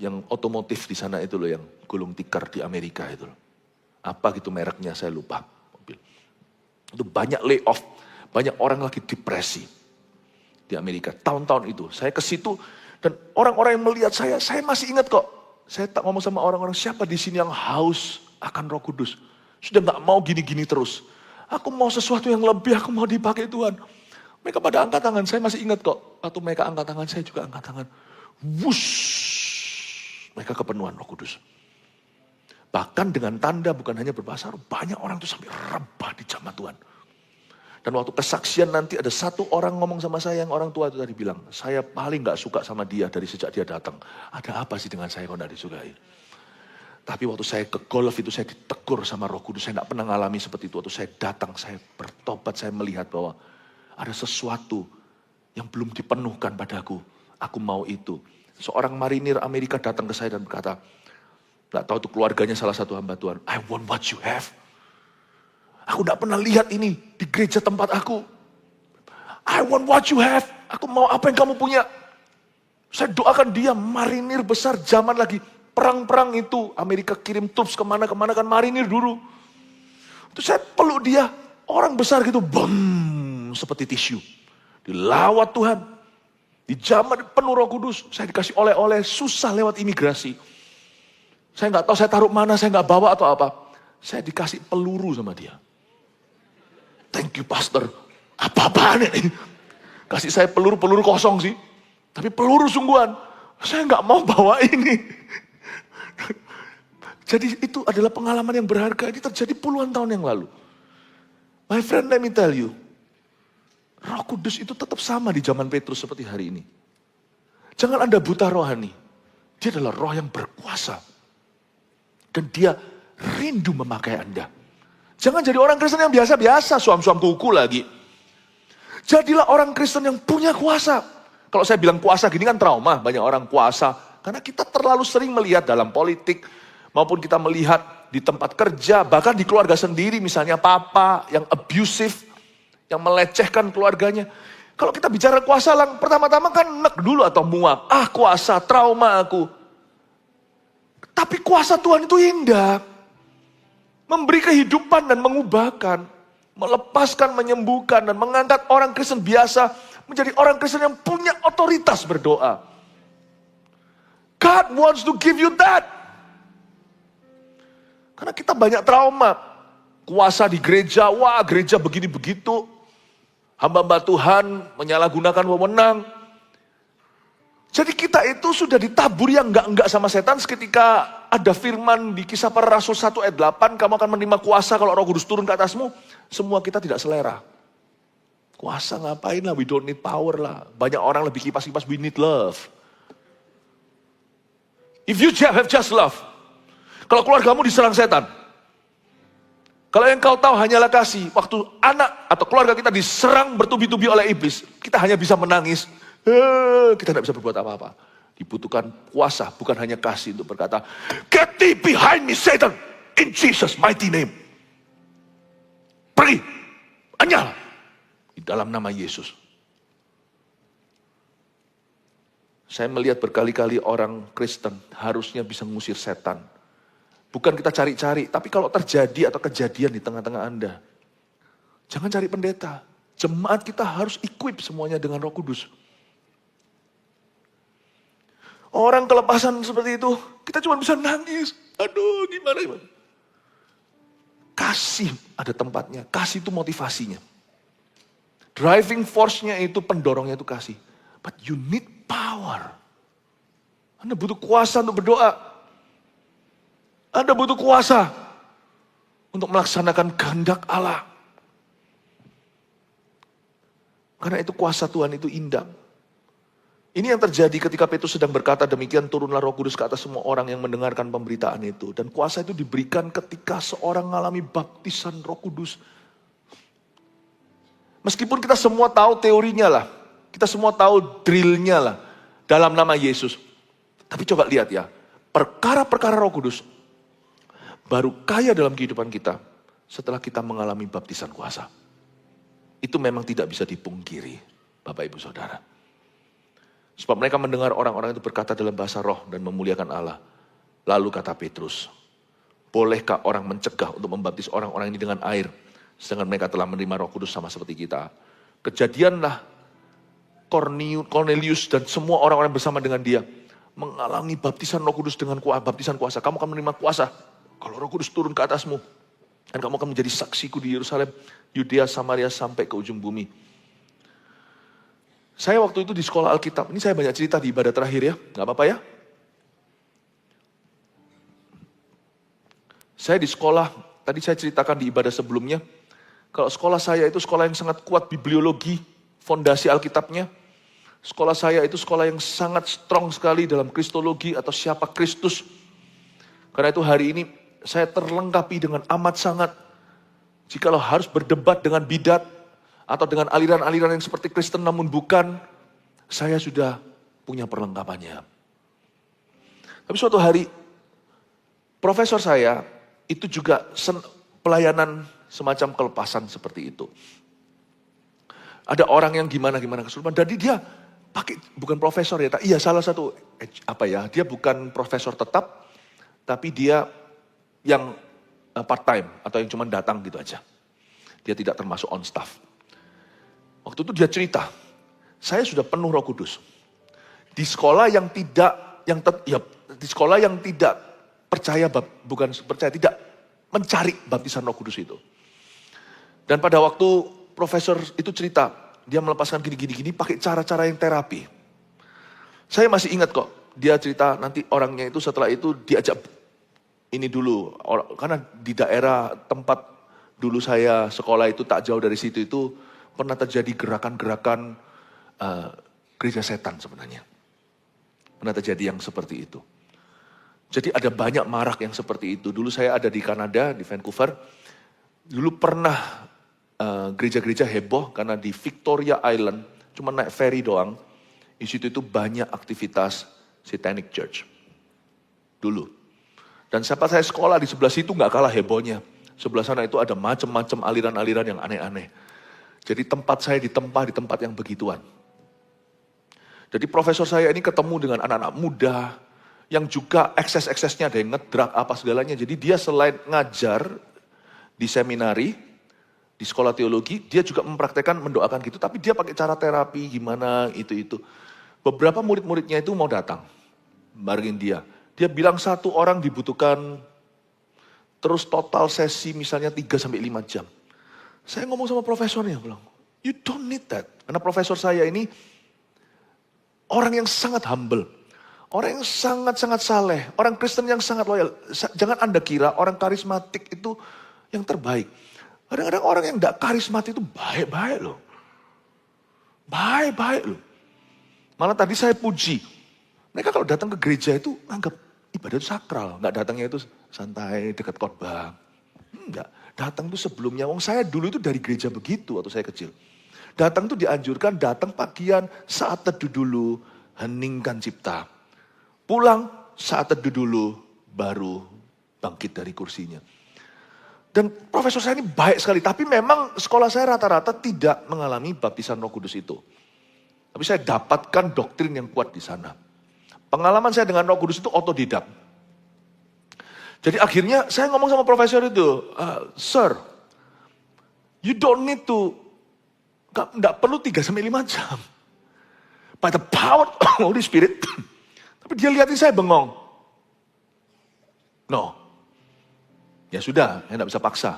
yang otomotif di sana itu loh, yang gulung tikar di Amerika itu loh. Apa gitu mereknya, saya lupa. Mobil. Itu banyak layoff, banyak orang lagi depresi di Amerika. Tahun-tahun itu, saya ke situ dan orang-orang yang melihat saya masih ingat kok. Saya tak ngomong sama orang-orang, siapa di sini yang haus akan Roh Kudus? Sudah gak mau gini-gini terus. Aku mau sesuatu yang lebih, aku mau dipakai Tuhan. Mereka pada angkat tangan, saya masih ingat kok. Waktu mereka angkat tangan, saya juga angkat tangan. Wush, mereka kepenuhan Roh Kudus. Bahkan dengan tanda bukan hanya berbahasa roh, banyak orang itu sampai rebah di jamaat Tuhan. Dan waktu kesaksian nanti ada satu orang ngomong sama saya, yang orang tua itu tadi bilang, saya paling gak suka sama dia dari sejak dia datang. Ada apa sih dengan saya kok gak disukai? Tapi waktu saya ke golf itu saya ditegur sama Roh Kudus, saya gak pernah ngalami seperti itu. Waktu saya datang, saya bertobat, saya melihat bahwa ada sesuatu yang belum dipenuhkan padaku. Aku mau itu. Seorang marinir Amerika datang ke saya dan berkata, gak tahu itu keluarganya salah satu hamba Tuhan. I want what you have. Aku gak pernah lihat ini di gereja tempat aku. I want what you have. Aku mau apa yang kamu punya. Saya doakan dia, marinir besar zaman lagi. Perang-perang itu, Amerika kirim troops kemana-kemana kan marinir dulu. Terus saya peluk dia, orang besar gitu, bam, seperti tisu. Dilawat Tuhan. Di zaman penuh Roh Kudus, saya dikasih oleh-oleh, susah lewat imigrasi. Saya nggak tahu saya taruh mana, saya nggak bawa atau apa. Saya dikasih peluru sama dia. Thank you pastor. Apa-apaan ini? Kasih saya peluru kosong sih. Tapi peluru sungguhan. Saya nggak mau bawa ini. Jadi itu adalah pengalaman yang berharga. Ini terjadi puluhan tahun yang lalu. My friend, let me tell you. Roh Kudus itu tetap sama di zaman Petrus seperti hari ini. Jangan Anda buta rohani. Dia adalah roh yang berkuasa. Dan dia rindu memakai Anda. Jangan jadi orang Kristen yang biasa-biasa, suam-suam kuku lagi. Jadilah orang Kristen yang punya kuasa. Kalau saya bilang kuasa gini kan trauma, banyak orang kuasa. Karena kita terlalu sering melihat dalam politik, maupun kita melihat di tempat kerja, bahkan di keluarga sendiri, misalnya papa yang abusive, yang melecehkan keluarganya. Kalau kita bicara kuasa, pertama-tama kan nek dulu atau muak. Ah kuasa, trauma aku. Tapi kuasa Tuhan itu indah. Memberi kehidupan dan mengubahkan. Melepaskan, menyembuhkan, dan mengangkat orang Kristen biasa menjadi orang Kristen yang punya otoritas berdoa. God wants to give you that. Karena kita banyak trauma. Kuasa di gereja, wah gereja begini begitu. Hamba-hamba Tuhan menyalahgunakan wewenang. Jadi kita itu sudah ditabur yang enggak sama setan. Ketika ada firman di Kisah Para Rasul 1 ayat 8, kamu akan menerima kuasa kalau Roh Kudus turun ke atasmu. Semua kita tidak selera. Kuasa ngapain lah, we don't need power lah. Banyak orang lebih kipas-kipas, we need love. If you have just love. Kalau keluargamu diserang setan. Kalau yang kau tahu hanyalah kasih. Waktu anak atau keluarga kita diserang bertubi-tubi oleh iblis. Kita hanya bisa menangis. Kita tidak bisa berbuat apa-apa. Dibutuhkan kuasa, bukan hanya kasih untuk berkata, get thee behind me Satan. In Jesus mighty name. Pergi. Anyala. Di dalam nama Yesus. Saya melihat berkali-kali orang Kristen harusnya bisa mengusir setan. Bukan kita cari-cari, tapi kalau terjadi atau kejadian di tengah-tengah Anda. Jangan cari pendeta. Jemaat kita harus equip semuanya dengan Roh Kudus. Orang kelepasan seperti itu, kita cuma bisa nangis. Aduh, gimana. Kasih ada tempatnya. Kasih itu motivasinya. Driving force-nya itu, pendorongnya itu kasih. But you need power. Anda butuh kuasa untuk berdoa. Anda butuh kuasa untuk melaksanakan kehendak Allah. Karena itu kuasa Tuhan itu indah. Ini yang terjadi ketika Petrus sedang berkata demikian, turunlah Roh Kudus ke atas semua orang yang mendengarkan pemberitaan itu. Dan kuasa itu diberikan ketika seorang mengalami baptisan Roh Kudus. Meskipun kita semua tahu teorinya lah. Kita semua tahu drillnya lah. Dalam nama Yesus. Tapi coba lihat ya. Perkara-perkara Roh Kudus baru kaya dalam kehidupan kita setelah kita mengalami baptisan kuasa. Itu memang tidak bisa dipungkiri, Bapak Ibu Saudara. Sebab mereka mendengar orang-orang itu berkata dalam bahasa roh dan memuliakan Allah. Lalu kata Petrus, bolehkah orang mencegah untuk membaptis orang-orang ini dengan air, sedangkan mereka telah menerima Roh Kudus sama seperti kita? Kejadianlah Cornelius dan semua orang-orang bersama dengan dia mengalami baptisan Roh Kudus dengan baptisan kuasa. Kamu akan menerima kuasa kalau Roh Kudus turun ke atasmu. Dan kamu akan menjadi saksiku di Yerusalem, Yudea, Samaria, sampai ke ujung bumi. Saya waktu itu di sekolah Alkitab, ini saya banyak cerita di ibadah terakhir ya, gak apa-apa ya. Saya di sekolah, tadi saya ceritakan di ibadah sebelumnya, kalau sekolah saya itu sekolah yang sangat kuat bibliologi, fondasi Alkitabnya. Sekolah saya itu sekolah yang sangat strong sekali dalam kristologi atau siapa Kristus. Karena itu hari ini saya terlengkapi dengan amat sangat. Jikalau harus berdebat dengan bidat, atau dengan aliran-aliran yang seperti Kristen namun bukan, saya sudah punya perlengkapannya. Tapi suatu hari, profesor saya itu juga pelayanan semacam kelepasan seperti itu. Ada orang yang gimana-gimana kesurupan, dan dia pakai, bukan profesor ya, iya salah satu, dia bukan profesor tetap, tapi dia yang part time, atau yang cuma datang gitu aja. Dia tidak termasuk on staff. Waktu itu dia cerita, saya sudah penuh Roh Kudus. Di sekolah yang tidak percaya, tidak mencari baptisan Roh Kudus itu. Dan pada waktu profesor itu cerita, dia melepaskan gini pakai cara-cara yang terapi. Saya masih ingat kok, dia cerita nanti orangnya itu setelah itu diajak ini dulu, karena di daerah tempat dulu saya sekolah itu tak jauh dari situ itu pernah terjadi gerakan-gerakan gereja setan sebenarnya. Pernah terjadi yang seperti itu. Jadi ada banyak marak yang seperti itu. Dulu saya ada di Kanada, di Vancouver. Dulu pernah gereja-gereja heboh karena di Victoria Island, cuma naik ferry doang. Di situ itu banyak aktivitas Satanic Church. Dulu. Dan siapa saya sekolah di sebelah situ nggak kalah hebohnya. Sebelah sana itu ada macam-macam aliran-aliran yang aneh-aneh. Jadi tempat saya ditempa di tempat yang begituan. Jadi profesor saya ini ketemu dengan anak-anak muda yang juga ekses-eksesnya ada yang ngedrak apa segalanya. Jadi dia selain ngajar di seminari, di sekolah teologi, dia juga mempraktekkan mendoakan gitu. Tapi dia pakai cara terapi gimana itu. Beberapa murid-muridnya itu mau datang, barengin dia. Dia bilang satu orang dibutuhkan terus total sesi misalnya 3-5 jam. Saya ngomong sama profesornya, bilang, you don't need that. Karena profesor saya ini orang yang sangat humble. Orang yang sangat-sangat saleh. Orang Kristen yang sangat loyal. Jangan Anda kira orang karismatik itu yang terbaik. Kadang-kadang orang yang tidak karismatik itu baik-baik loh. Baik-baik loh. Malah tadi saya puji. Mereka kalau datang ke gereja itu anggap ibadah itu sakral. Nggak datangnya itu santai, dekat khotbah. Enggak. Datang itu sebelumnya, saya dulu itu dari gereja begitu waktu saya kecil. Datang itu dianjurkan, datang pagian, saat teduh dulu, heningkan cipta. Pulang, saat teduh dulu, baru bangkit dari kursinya. Dan profesor saya ini baik sekali, tapi memang sekolah saya rata-rata tidak mengalami baptisan Roh Kudus itu. Tapi saya dapatkan doktrin yang kuat di sana. Pengalaman saya dengan Roh Kudus itu otodidak. Jadi akhirnya saya ngomong sama profesor itu, Sir, you don't need to, nggak perlu 3-5 jam. By the power of the Holy Spirit. Tapi dia lihatin saya bengong. No. Ya sudah, saya nggak bisa paksa.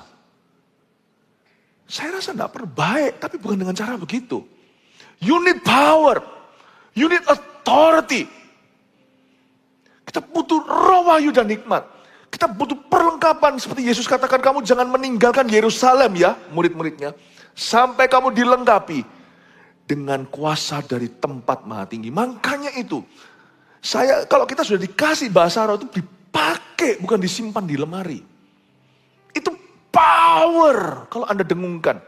Saya rasa nggak perlu, baik, tapi bukan dengan cara begitu. You need power. You need authority. Kita butuh roh wahyu dan hikmat. Kita butuh perlengkapan seperti Yesus katakan, kamu jangan meninggalkan Yerusalem ya, murid-muridnya. Sampai kamu dilengkapi dengan kuasa dari tempat maha tinggi. Makanya itu, kalau kita sudah dikasih bahasa roh itu dipakai, bukan disimpan di lemari. Itu power kalau Anda dengungkan.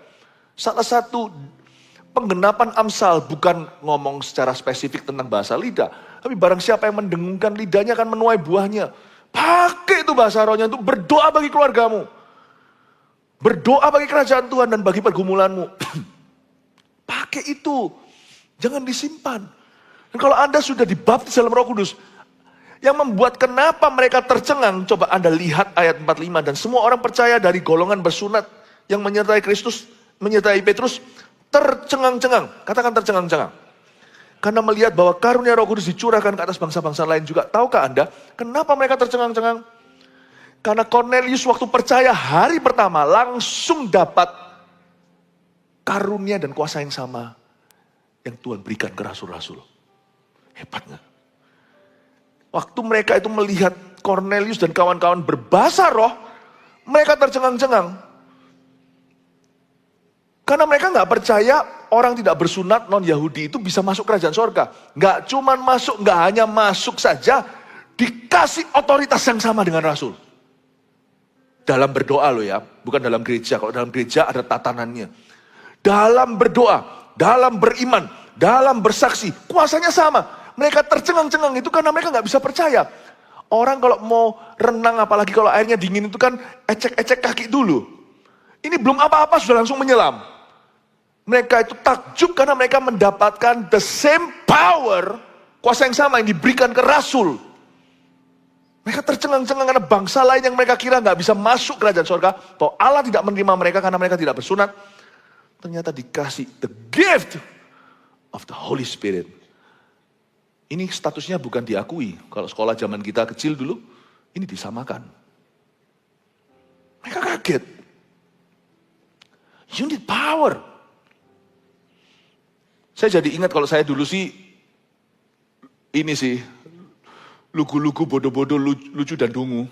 Salah satu penggenapan Amsal bukan ngomong secara spesifik tentang bahasa lidah. Tapi barang siapa yang mendengungkan lidahnya akan menuai buahnya. Pakai itu bahasa rohnya untuk berdoa bagi keluargamu. Berdoa bagi kerajaan Tuhan dan bagi pergumulanmu. Pakai itu. Jangan disimpan. Dan kalau Anda sudah dibaptis dalam Roh Kudus, yang membuat kenapa mereka tercengang, coba Anda lihat ayat 45, dan semua orang percaya dari golongan bersunat yang menyertai Kristus, menyertai Petrus, tercengang-cengang. Katakan tercengang-cengang. Karena melihat bahwa karunia Roh Kudus dicurahkan ke atas bangsa-bangsa lain juga. Tahukah Anda kenapa mereka tercengang-cengang? Karena Cornelius waktu percaya hari pertama langsung dapat karunia dan kuasa yang sama yang Tuhan berikan ke rasul-rasul. Hebat nggak? Waktu mereka itu melihat Cornelius dan kawan-kawan berbahasa roh, mereka tercengang-cengang. Karena mereka nggak percaya orang tidak bersunat non-Yahudi itu bisa masuk kerajaan sorga. Nggak cuman masuk, nggak hanya masuk saja, dikasih otoritas yang sama dengan rasul. Dalam berdoa loh ya, bukan dalam gereja. Kalau dalam gereja ada tatanannya. Dalam berdoa, dalam beriman, dalam bersaksi, kuasanya sama. Mereka tercengang-cengang itu karena mereka nggak bisa percaya. Orang kalau mau renang, apalagi kalau airnya dingin itu kan ecek-ecek kaki dulu. Ini belum apa-apa sudah langsung menyelam. Mereka itu takjub karena mereka mendapatkan the same power, kuasa yang sama yang diberikan ke rasul. Mereka tercengang-cengang karena bangsa lain yang mereka kira nggak bisa masuk kerajaan surga, bahwa Allah tidak menerima mereka karena mereka tidak bersunat. Ternyata dikasih the gift of the Holy Spirit. Ini statusnya bukan diakui. Kalau sekolah zaman kita kecil dulu, ini disamakan. Mereka kaget. You need power. Saya jadi ingat kalau saya dulu sih, ini sih, lugu-lugu, bodoh-bodoh, lucu dan dungu.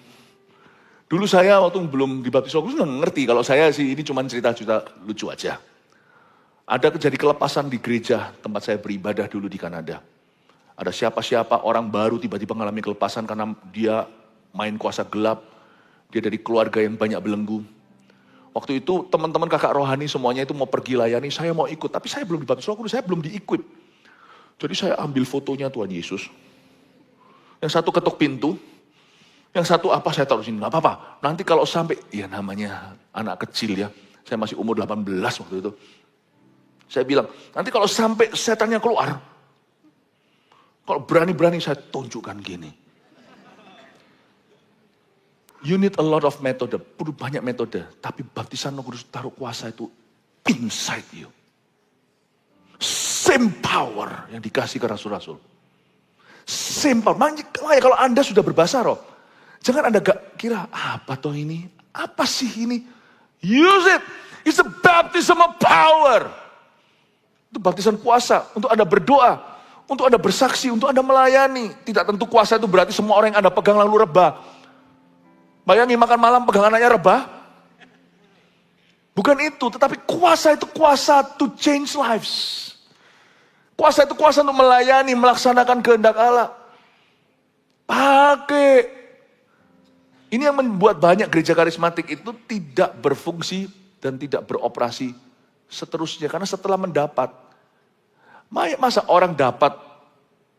Dulu saya waktu belum dibaptis Roh Kudus nggak ngerti. Kalau saya sih ini cuma cerita-cerita lucu aja. Ada terjadi kelepasan di gereja tempat saya beribadah dulu di Kanada. Ada siapa-siapa orang baru tiba-tiba mengalami kelepasan karena dia main kuasa gelap. Dia dari keluarga yang banyak belenggu. Waktu itu teman-teman kakak rohani semuanya itu mau pergi layani, saya mau ikut. Tapi saya belum dibaptis Roh Kudus, saya belum di-equip. Jadi saya ambil fotonya Tuhan Yesus. Yang satu ketuk pintu, yang satu apa saya taruh sini, nggak apa-apa. Nanti kalau sampai, ya namanya anak kecil ya, saya masih umur 18 waktu itu. Saya bilang, nanti kalau sampai setannya keluar, kalau berani-berani saya tunjukkan gini. You need a lot of metode, perlu banyak metode. Tapi baptisan Roh Kudus taruh kuasa itu inside you. Same power yang dikasih ke rasul-rasul. Same power. Makanya kalau Anda sudah berbahasa roh, jangan Anda gak kira, apa toh ini? Apa sih ini? Use it. It's a baptism of power. Itu baptisan kuasa untuk Anda berdoa, untuk Anda bersaksi, untuk Anda melayani. Tidak tentu kuasa itu berarti semua orang yang Anda pegang lalu rebah. Bayangin makan malam pegang anaknya rebah. Bukan itu, tetapi kuasa itu kuasa to change lives. Kuasa itu kuasa untuk melayani, melaksanakan kehendak Allah. Pakai. Ini yang membuat banyak gereja karismatik itu tidak berfungsi dan tidak beroperasi seterusnya. Karena setelah mendapat, masa orang dapat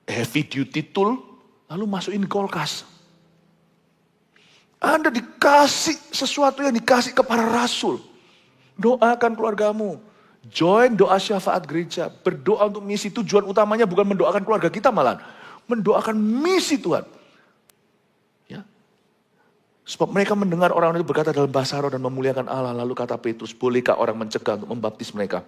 heavy duty tool, lalu masukin kulkas. Anda dikasih sesuatu yang dikasih kepada rasul. Doakan keluargamu. Join doa syafaat gereja. Berdoa untuk misi. Tujuan utamanya bukan mendoakan keluarga kita malah. Mendoakan misi Tuhan. Ya. Sebab mereka mendengar orang itu berkata dalam bahasa roh dan memuliakan Allah. Lalu kata Petrus, bolehkah orang mencegah untuk membaptis mereka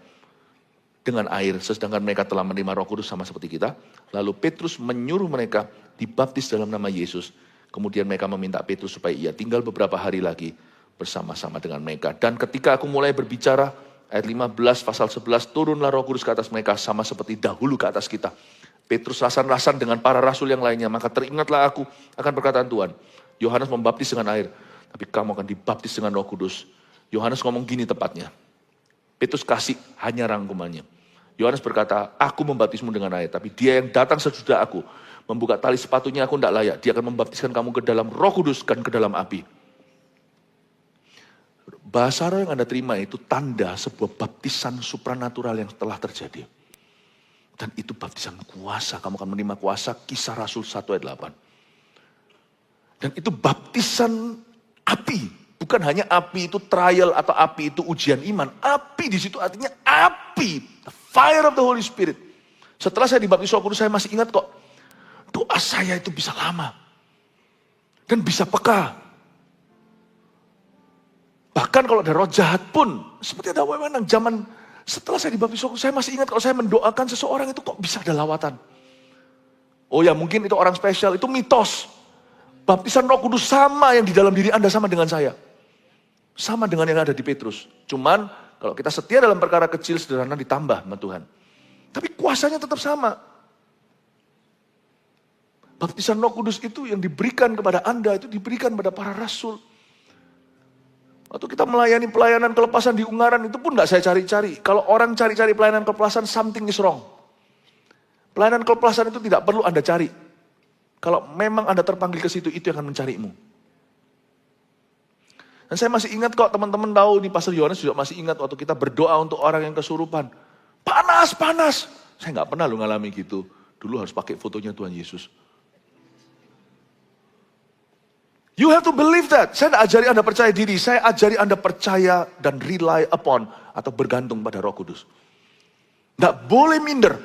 dengan air. Sedangkan mereka telah menerima Roh Kudus sama seperti kita. Lalu Petrus menyuruh mereka dibaptis dalam nama Yesus. Kemudian mereka meminta Petrus supaya ia tinggal beberapa hari lagi bersama-sama dengan mereka. Dan ketika aku mulai berbicara, ayat 15 pasal 11, turunlah Roh Kudus ke atas mereka sama seperti dahulu ke atas kita. Petrus rasan-rasan dengan para rasul yang lainnya, maka teringatlah aku akan perkataan Tuhan. Yohanes membaptis dengan air, tapi kamu akan dibaptis dengan Roh Kudus. Yohanes ngomong gini tepatnya. Petrus kasih hanya rangkumannya. Yohanes berkata, aku membaptismu dengan air, tapi dia yang datang sesudah aku, membuka tali sepatunya aku tidak layak. Dia akan membaptiskan kamu ke dalam Roh Kudus dan ke dalam api. Bahasa roh yang Anda terima itu tanda sebuah baptisan supranatural yang telah terjadi. Dan itu baptisan kuasa. Kamu akan menerima kuasa, Kisah Rasul 1 ayat 8. Dan itu baptisan api. Bukan hanya api itu trial atau api itu ujian iman. Api di situ artinya api. The fire of the Holy Spirit. Setelah saya dibaptis Roh Kudus, saya masih ingat kok. Doa saya itu bisa lama. Dan bisa peka. Bahkan kalau ada roh jahat pun, seperti ada wewenang zaman setelah saya dibaptis Roh Kudus, saya masih ingat kalau saya mendoakan seseorang itu kok bisa ada lawatan. Oh ya, mungkin itu orang spesial, itu mitos. Baptisan Roh Kudus sama yang di dalam diri Anda sama dengan saya. Sama dengan yang ada di Petrus. Cuman kalau kita setia dalam perkara kecil sederhana ditambah sama Tuhan. Tapi kuasanya tetap sama. Baptisan Roh Kudus itu yang diberikan kepada Anda, itu diberikan kepada para rasul. Waktu kita melayani pelayanan kelepasan di Ungaran, itu pun gak saya cari-cari. Kalau orang cari-cari pelayanan kelepasan, something is wrong. Pelayanan kelepasan itu tidak perlu Anda cari. Kalau memang Anda terpanggil ke situ, itu yang akan mencarimu. Dan saya masih ingat kok, teman-teman tahu, nih Pastor Yohanes juga masih ingat waktu kita berdoa untuk orang yang kesurupan. Panas, panas. Saya gak pernah lu ngalami gitu. Dulu harus pakai fotonya Tuhan Yesus. You have to believe that. Saya tidak ajari Anda percaya diri. Saya ajari Anda percaya dan rely upon atau bergantung pada Roh Kudus. Tidak boleh minder.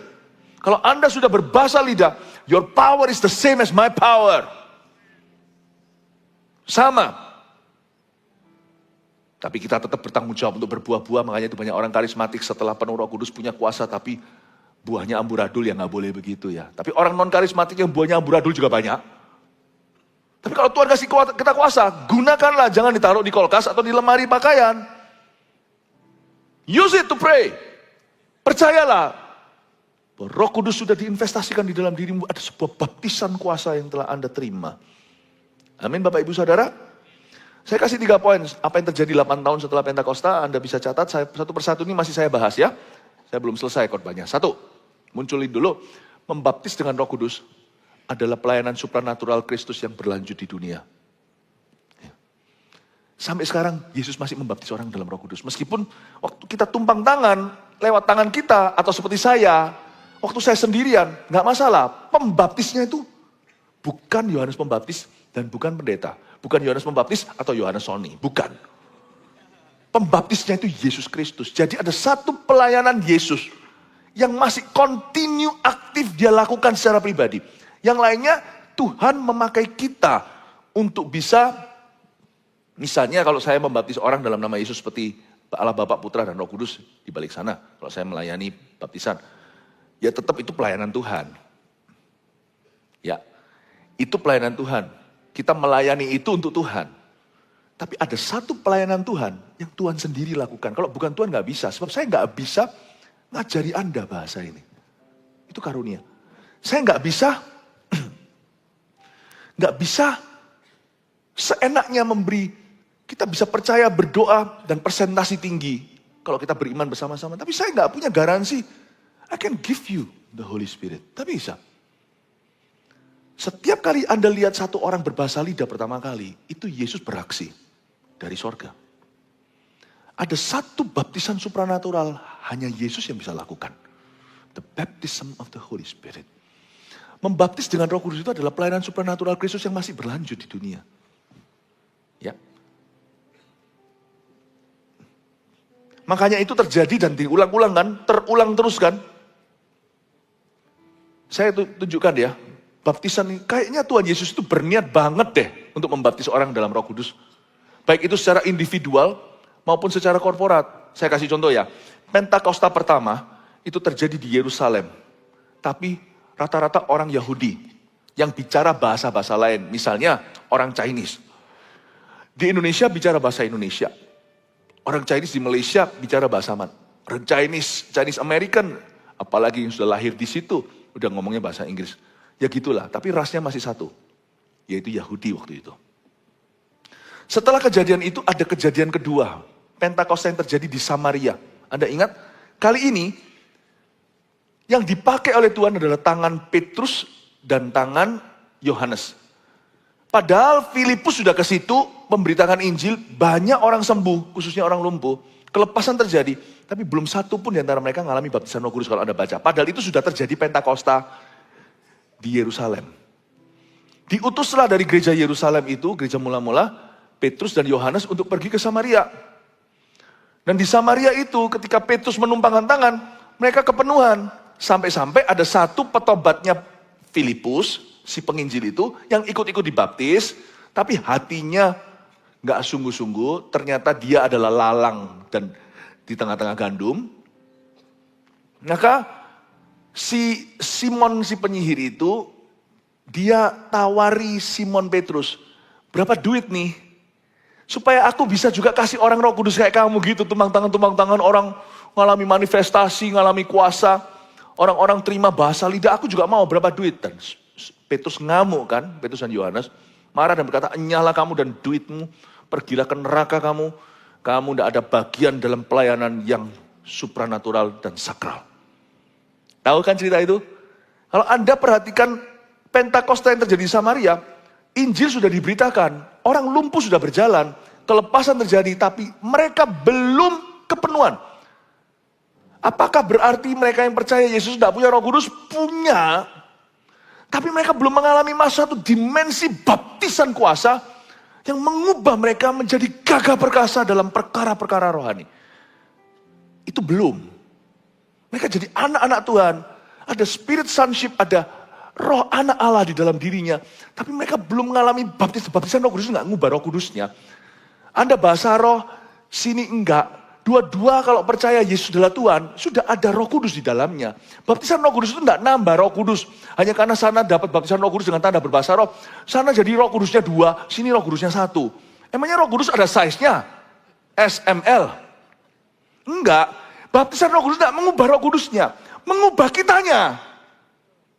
Kalau Anda sudah berbahasa lidah, your power is the same as my power. Sama. Tapi kita tetap bertanggung jawab untuk berbuah-buah. Makanya itu banyak orang karismatik setelah penuh Roh Kudus punya kuasa, tapi buahnya amburadul, ya nggak boleh begitu ya. Tapi orang non karismatik yang buahnya amburadul juga banyak. Tapi kalau Tuhan kasih kita kuasa, gunakanlah, jangan ditaruh di kulkas atau di lemari pakaian. Use it to pray. Percayalah, Roh Kudus sudah diinvestasikan di dalam dirimu, ada sebuah baptisan kuasa yang telah Anda terima. Amin Bapak Ibu Saudara. Saya kasih 3 poin, apa yang terjadi 8 tahun setelah Pentakosta, Anda bisa catat, satu persatu ini masih saya bahas ya. Saya belum selesai khotbahnya. 1, munculin dulu, membaptis dengan Roh Kudus adalah pelayanan supranatural Kristus yang berlanjut di dunia. Sampai sekarang Yesus masih membaptis orang dalam Roh Kudus. Meskipun waktu kita tumpang tangan, lewat tangan kita, atau seperti saya, waktu saya sendirian, nggak masalah. Pembaptisnya itu bukan Yohanes Pembaptis dan bukan pendeta. Bukan Yohanes Pembaptis atau Yohanes Sony, bukan. Pembaptisnya itu Yesus Kristus. Jadi ada satu pelayanan Yesus yang masih continue aktif dia lakukan secara pribadi. Yang lainnya Tuhan memakai kita untuk bisa, misalnya kalau saya membaptis orang dalam nama Yesus seperti Allah Bapa, Putra, dan Roh Kudus di balik sana. Kalau saya melayani baptisan, ya tetap itu pelayanan Tuhan. Ya, itu pelayanan Tuhan. Kita melayani itu untuk Tuhan. Tapi ada satu pelayanan Tuhan yang Tuhan sendiri lakukan. Kalau bukan Tuhan nggak bisa. Sebab saya nggak bisa ngajari Anda bahasa ini. Itu karunia. Saya nggak bisa seenaknya memberi. Kita bisa percaya, berdoa, dan presentasi tinggi. Kalau kita beriman bersama-sama. Tapi saya nggak punya garansi. I can give you the Holy Spirit. Tapi bisa. Setiap kali Anda lihat satu orang berbahasa lidah pertama kali, itu Yesus beraksi dari sorga. Ada satu baptisan supranatural, hanya Yesus yang bisa lakukan. The baptism of the Holy Spirit. Membaptis dengan Roh Kudus itu adalah pelayanan supranatural Kristus yang masih berlanjut di dunia. Ya. Makanya itu terjadi dan diulang-ulang kan, terulang terus kan. Saya tunjukkan ya, baptisan ini, kayaknya Tuhan Yesus itu berniat banget deh untuk membaptis orang dalam Roh Kudus. Baik itu secara individual maupun secara korporat. Saya kasih contoh ya, Pentakosta pertama itu terjadi di Yerusalem. Tapi rata-rata orang Yahudi yang bicara bahasa-bahasa lain. Misalnya orang Chinese. Di Indonesia bicara bahasa Indonesia. Orang Chinese di Malaysia bicara bahasa mana? Orang Chinese American, apalagi yang sudah lahir di situ, udah ngomongnya bahasa Inggris. Ya gitulah, tapi rasnya masih satu. Yaitu Yahudi waktu itu. Setelah kejadian itu ada kejadian kedua. Pentakosta yang terjadi di Samaria. Anda ingat? Kali ini yang dipakai oleh Tuhan adalah tangan Petrus dan tangan Yohanes. Padahal Filipus sudah ke situ memberitakan Injil, banyak orang sembuh, khususnya orang lumpuh. Kelepasan terjadi, tapi belum satu pun di antara mereka mengalami baptisan Roh Kudus kalau Anda baca. Padahal itu sudah terjadi Pentakosta di Yerusalem. Diutuslah dari gereja Yerusalem itu, gereja mula-mula, Petrus dan Yohanes untuk pergi ke Samaria. Dan di Samaria itu ketika Petrus menumpangkan tangan, mereka kepenuhan. sampai-sampai ada satu petobatnya Filipus, si penginjil itu, yang ikut-ikut dibaptis, tapi hatinya nggak sungguh-sungguh, ternyata dia adalah lalang dan di tengah-tengah gandum. Maka si Simon si penyihir itu, dia tawari Simon Petrus, berapa duit nih? Supaya aku bisa juga kasih orang Roh Kudus kayak kamu gitu, tumpang tangan orang ngalami manifestasi, ngalami kuasa, orang-orang terima bahasa lidah, aku juga mau, berapa duit? Dan Petrus ngamuk kan, Petrus dan Yohanes, marah dan berkata, enyahlah kamu dan duitmu, pergilah ke neraka kamu tidak ada bagian dalam pelayanan yang supranatural dan sakral. Tahu kan cerita itu? Kalau Anda perhatikan Pentakosta yang terjadi di Samaria, Injil sudah diberitakan, orang lumpuh sudah berjalan, kelepasan terjadi, tapi mereka belum kepenuhan. Apakah berarti mereka yang percaya Yesus tidak punya Roh Kudus? Punya. Tapi mereka belum mengalami satu dimensi baptisan kuasa yang mengubah mereka menjadi gagah perkasa dalam perkara-perkara rohani. Itu belum. Mereka jadi anak-anak Tuhan. Ada spirit sonship, ada roh anak Allah di dalam dirinya. Tapi mereka belum mengalami baptisan Roh Kudus, nggak ngubah Roh Kudusnya. Anda bahasa roh, sini enggak. Dua-dua kalau percaya Yesus adalah Tuhan, sudah ada Roh Kudus di dalamnya. Baptisan Roh Kudus itu enggak nambah Roh Kudus. Hanya karena sana dapat baptisan Roh Kudus dengan tanda berbahasa roh, sana jadi Roh Kudusnya 2, sini Roh Kudusnya 1. Emangnya Roh Kudus ada size-nya? SML? Enggak. Baptisan Roh Kudus enggak mengubah Roh Kudusnya, mengubah kitanya.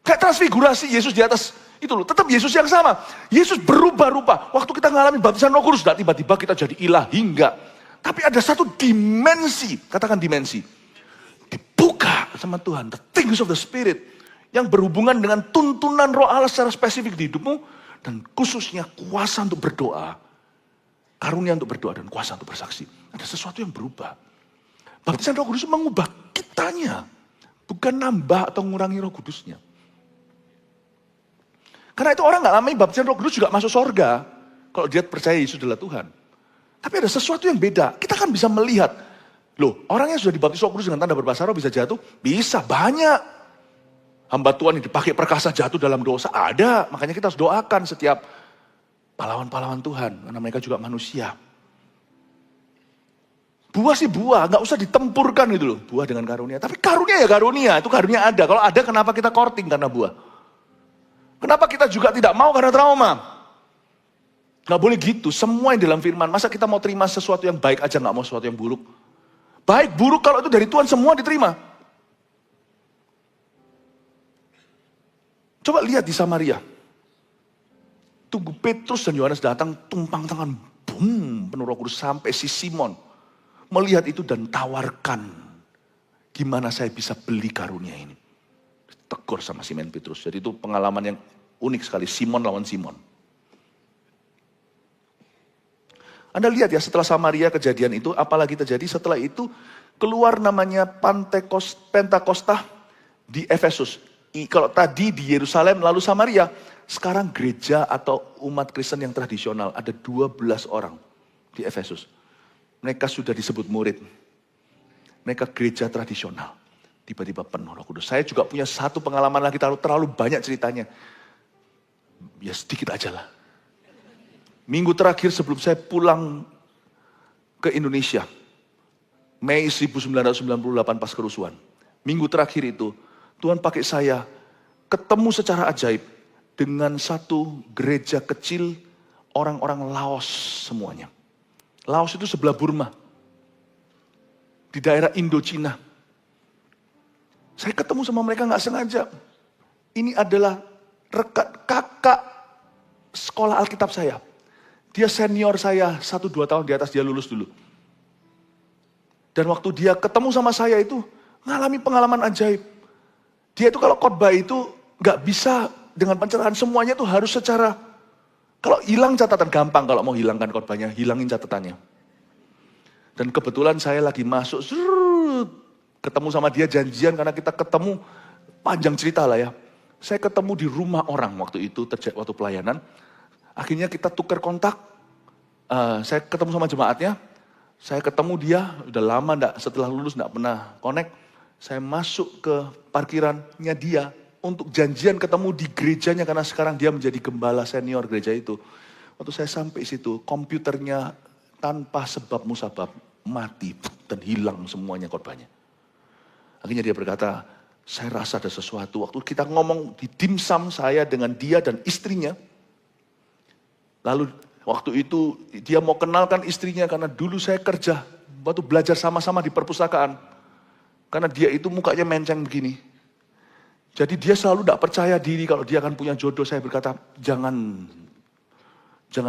Kayak transfigurasi Yesus di atas itu loh, tetap Yesus yang sama. Yesus berubah-ubah. Waktu kita mengalami baptisan Roh Kudus, enggak tiba-tiba kita jadi ilahi, enggak. Tapi ada satu dimensi, katakan dimensi, dibuka sama Tuhan, the things of the Spirit, yang berhubungan dengan tuntunan roh Allah secara spesifik di hidupmu, dan khususnya kuasa untuk berdoa, karunia untuk berdoa dan kuasa untuk bersaksi. Ada sesuatu yang berubah. Baptisan Roh Kudus mengubah kitanya, bukan nambah atau mengurangi Roh Kudusnya. Karena itu orang gak alami baptisan Roh Kudus juga masuk surga, kalau dia percaya Yesus adalah Tuhan. Tapi ada sesuatu yang beda. Kita kan bisa melihat. Loh, orang yang sudah dibaptis Roh Kudus dengan tanda berbahasa roh bisa jatuh? Bisa, banyak. Hamba Tuhan yang dipakai perkasa jatuh dalam dosa, ada. Makanya kita harus doakan setiap pahlawan-pahlawan Tuhan. Karena mereka juga manusia. Buah sih buah, gak usah ditempurkan gitu loh. Buah dengan karunia. Tapi karunia ya karunia, itu karunia ada. Kalau ada kenapa kita courting karena buah? Kenapa kita juga tidak mau karena trauma? Gak boleh gitu, semua yang dalam firman. Masa kita mau terima sesuatu yang baik aja gak mau sesuatu yang buruk? Baik, buruk kalau itu dari Tuhan semua diterima. Coba lihat di Samaria. Tunggu Petrus dan Yohanes datang, tumpang tangan, boom, penuh Roh Kudus. Sampai si Simon melihat itu dan tawarkan, gimana saya bisa beli karunia ini? Tegur sama Simon Petrus. Jadi itu pengalaman yang unik sekali, Simon lawan Simon. Anda lihat ya, setelah Samaria kejadian itu, apalagi terjadi setelah itu, keluar namanya Pentakosta di Efesus. Kalau tadi di Yerusalem lalu Samaria, sekarang gereja atau umat Kristen yang tradisional, ada 12 orang di Efesus. Mereka sudah disebut murid. Mereka gereja tradisional. Tiba-tiba penuh Roh Kudus. Saya juga punya satu pengalaman lagi, terlalu banyak ceritanya. Ya sedikit aja lah. Minggu terakhir sebelum saya pulang ke Indonesia, Mei 1998 pas kerusuhan. Minggu terakhir itu, Tuhan pakai saya ketemu secara ajaib dengan satu gereja kecil orang-orang Laos semuanya. Laos itu sebelah Burma, di daerah Indochina. Saya ketemu sama mereka gak sengaja. Ini adalah kakak sekolah Alkitab saya. Dia senior saya, 1-2 tahun di atas, dia lulus dulu. Dan waktu dia ketemu sama saya itu, ngalami pengalaman ajaib. Dia itu kalau khotbah itu, gak bisa dengan pencerahan, semuanya itu harus secara, kalau hilang catatan, gampang kalau mau hilangkan khotbahnya, hilangin catatannya. Dan kebetulan saya lagi masuk, ketemu sama dia janjian, karena kita ketemu, panjang cerita lah ya. Saya ketemu di rumah orang waktu itu, waktu pelayanan. Akhirnya kita tukar kontak, saya ketemu sama jemaatnya, saya ketemu dia, udah lama setelah lulus enggak pernah connect, Saya masuk ke parkirannya dia untuk janjian ketemu di gerejanya karena sekarang dia menjadi gembala senior gereja itu. Waktu saya sampai situ, komputernya tanpa sebab musabab mati dan hilang semuanya korbannya. Akhirnya dia berkata, saya rasa ada sesuatu. Waktu kita ngomong di dimsum saya dengan dia dan istrinya. Lalu waktu itu dia mau kenalkan istrinya karena dulu saya kerja. Waktu belajar sama-sama di perpustakaan. Karena dia itu mukanya menceng begini. Jadi dia selalu tidak percaya diri kalau dia akan punya jodoh. Saya berkata, jangan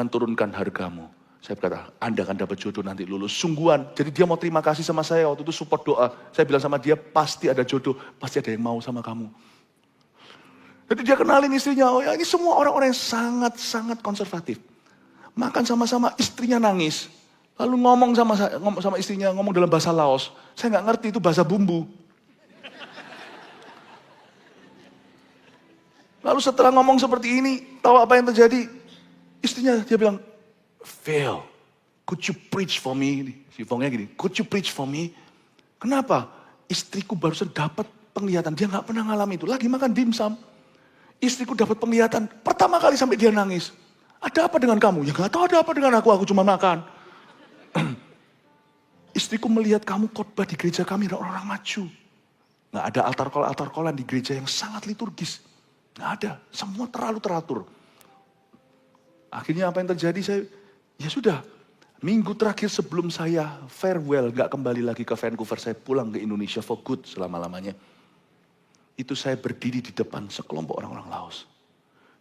turunkan hargamu. Saya berkata, Anda akan dapat jodoh nanti lulus. Sungguhan. Jadi dia mau terima kasih sama saya. Waktu itu support doa. Saya bilang sama dia, pasti ada jodoh. Pasti ada yang mau sama kamu. Jadi dia kenalin istrinya. Oh ya, ini semua orang-orang yang sangat-sangat konservatif. Makan sama-sama, istrinya nangis. Lalu ngomong sama istrinya, ngomong dalam bahasa Laos. Saya nggak ngerti itu bahasa bumbu. Lalu setelah ngomong seperti ini, tahu apa yang terjadi? Istrinya dia bilang, Phil, could you preach for me? Si Fongnya gini, could you preach for me? Kenapa? Istriku barusan dapat penglihatan, dia nggak pernah ngalami itu. Lagi makan dimsum, istriku dapat penglihatan. Pertama kali sampai dia nangis. Ada apa dengan kamu? Ya nggak tahu ada apa dengan aku cuma makan. Istriku melihat kamu khotbah di gereja kami, ada orang-orang maju. Nggak ada altar-kolan di gereja yang sangat liturgis. Nggak ada, semua terlalu teratur. Akhirnya apa yang terjadi? Ya sudah, minggu terakhir sebelum saya farewell, gak kembali lagi ke Vancouver, saya pulang ke Indonesia for good selama-lamanya. Itu saya berdiri di depan sekelompok orang-orang Laos.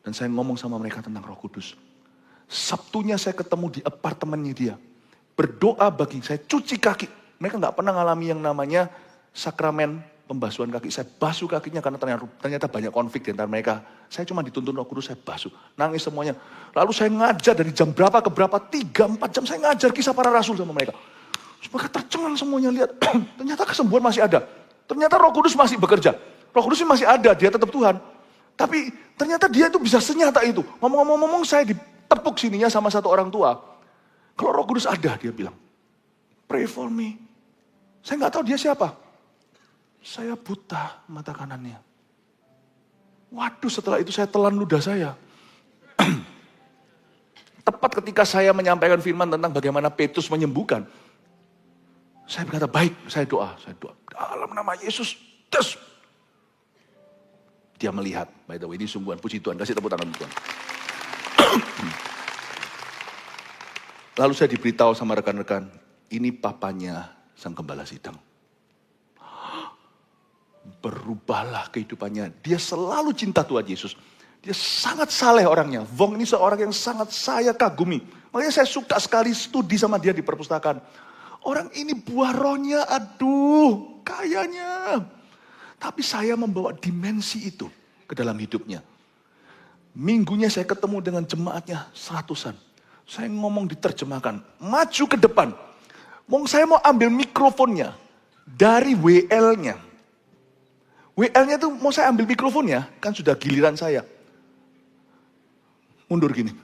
Dan saya ngomong sama mereka tentang Roh Kudus. Sabtunya saya ketemu di apartemennya dia. Berdoa bagi saya, cuci kaki. Mereka gak pernah ngalami yang namanya sakramen pembasuhan kaki. Saya basuh kakinya karena ternyata banyak konflik di antara mereka. Saya cuma dituntun Roh Kudus, saya basuh. Nangis semuanya. Lalu saya ngajar dari jam berapa ke berapa, 3-4 jam saya ngajar kisah para rasul sama mereka. Mereka tercengang semuanya lihat, ternyata kesembuhan masih ada. Ternyata Roh Kudus masih bekerja. Roh Kudus masih ada, dia tetap Tuhan. Tapi ternyata dia itu bisa senyata itu. Ngomong-ngomong saya ditepuk sininya sama satu orang tua. Kalau Roh Kudus ada, dia bilang, pray for me. Saya nggak tahu dia siapa. Saya buta mata kanannya. Waduh, setelah itu saya telan ludah saya. Tepat ketika saya menyampaikan firman tentang bagaimana Petrus menyembuhkan. Saya berkata, baik, saya doa. Dalam nama Yesus, tes. Dia melihat, by the way, ini sungguhan, puji Tuhan. Kasih tepuk tangan Tuhan. Lalu saya diberitahu sama rekan-rekan, ini papanya sang gembala sidang. Berubahlah kehidupannya. Dia selalu cinta Tuhan Yesus. Dia sangat saleh orangnya. Vong ini seorang yang sangat saya kagumi. Makanya saya suka sekali studi sama dia di perpustakaan. Orang ini buah rohnya, aduh, kayanya. Tapi saya membawa dimensi itu ke dalam hidupnya. Minggunya saya ketemu dengan jemaatnya 100-an. Saya ngomong diterjemahkan. Maju ke depan. Saya mau ambil mikrofonnya dari WL-nya. WL-nya itu mau saya ambil mikrofonnya, kan sudah giliran saya. Mundur gini.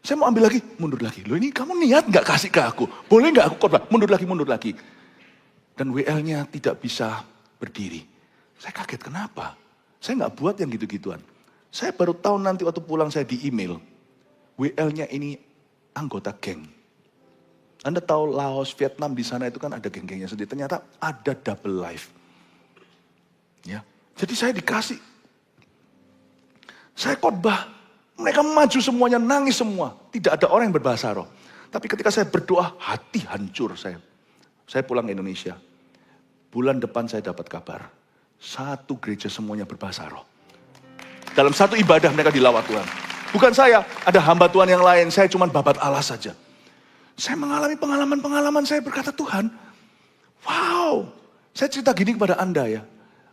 Saya mau ambil lagi, mundur lagi. Loh ini kamu niat gak kasih ke aku? Boleh gak aku khotbah? Mundur lagi. Dan WL-nya tidak bisa berdiri. Saya kaget, kenapa? Saya gak buat yang gitu-gituan. Saya baru tahu nanti waktu pulang saya di email. WL-nya ini anggota geng. Anda tahu Laos, Vietnam di sana itu kan ada geng-gengnya sendiri. Ternyata ada double life. Ya. Jadi saya dikasih. Saya khotbah. Mereka maju semuanya, nangis semua. Tidak ada orang yang berbahasa roh. Tapi ketika saya berdoa, hati hancur saya. Saya pulang ke Indonesia. Bulan depan saya dapat kabar. Satu gereja semuanya berbahasa roh. Dalam satu ibadah mereka dilawat Tuhan. Bukan saya, ada hamba Tuhan yang lain. Saya cuma babat alas saja. Saya mengalami pengalaman-pengalaman, saya berkata, Tuhan, wow. Saya cerita gini kepada Anda ya.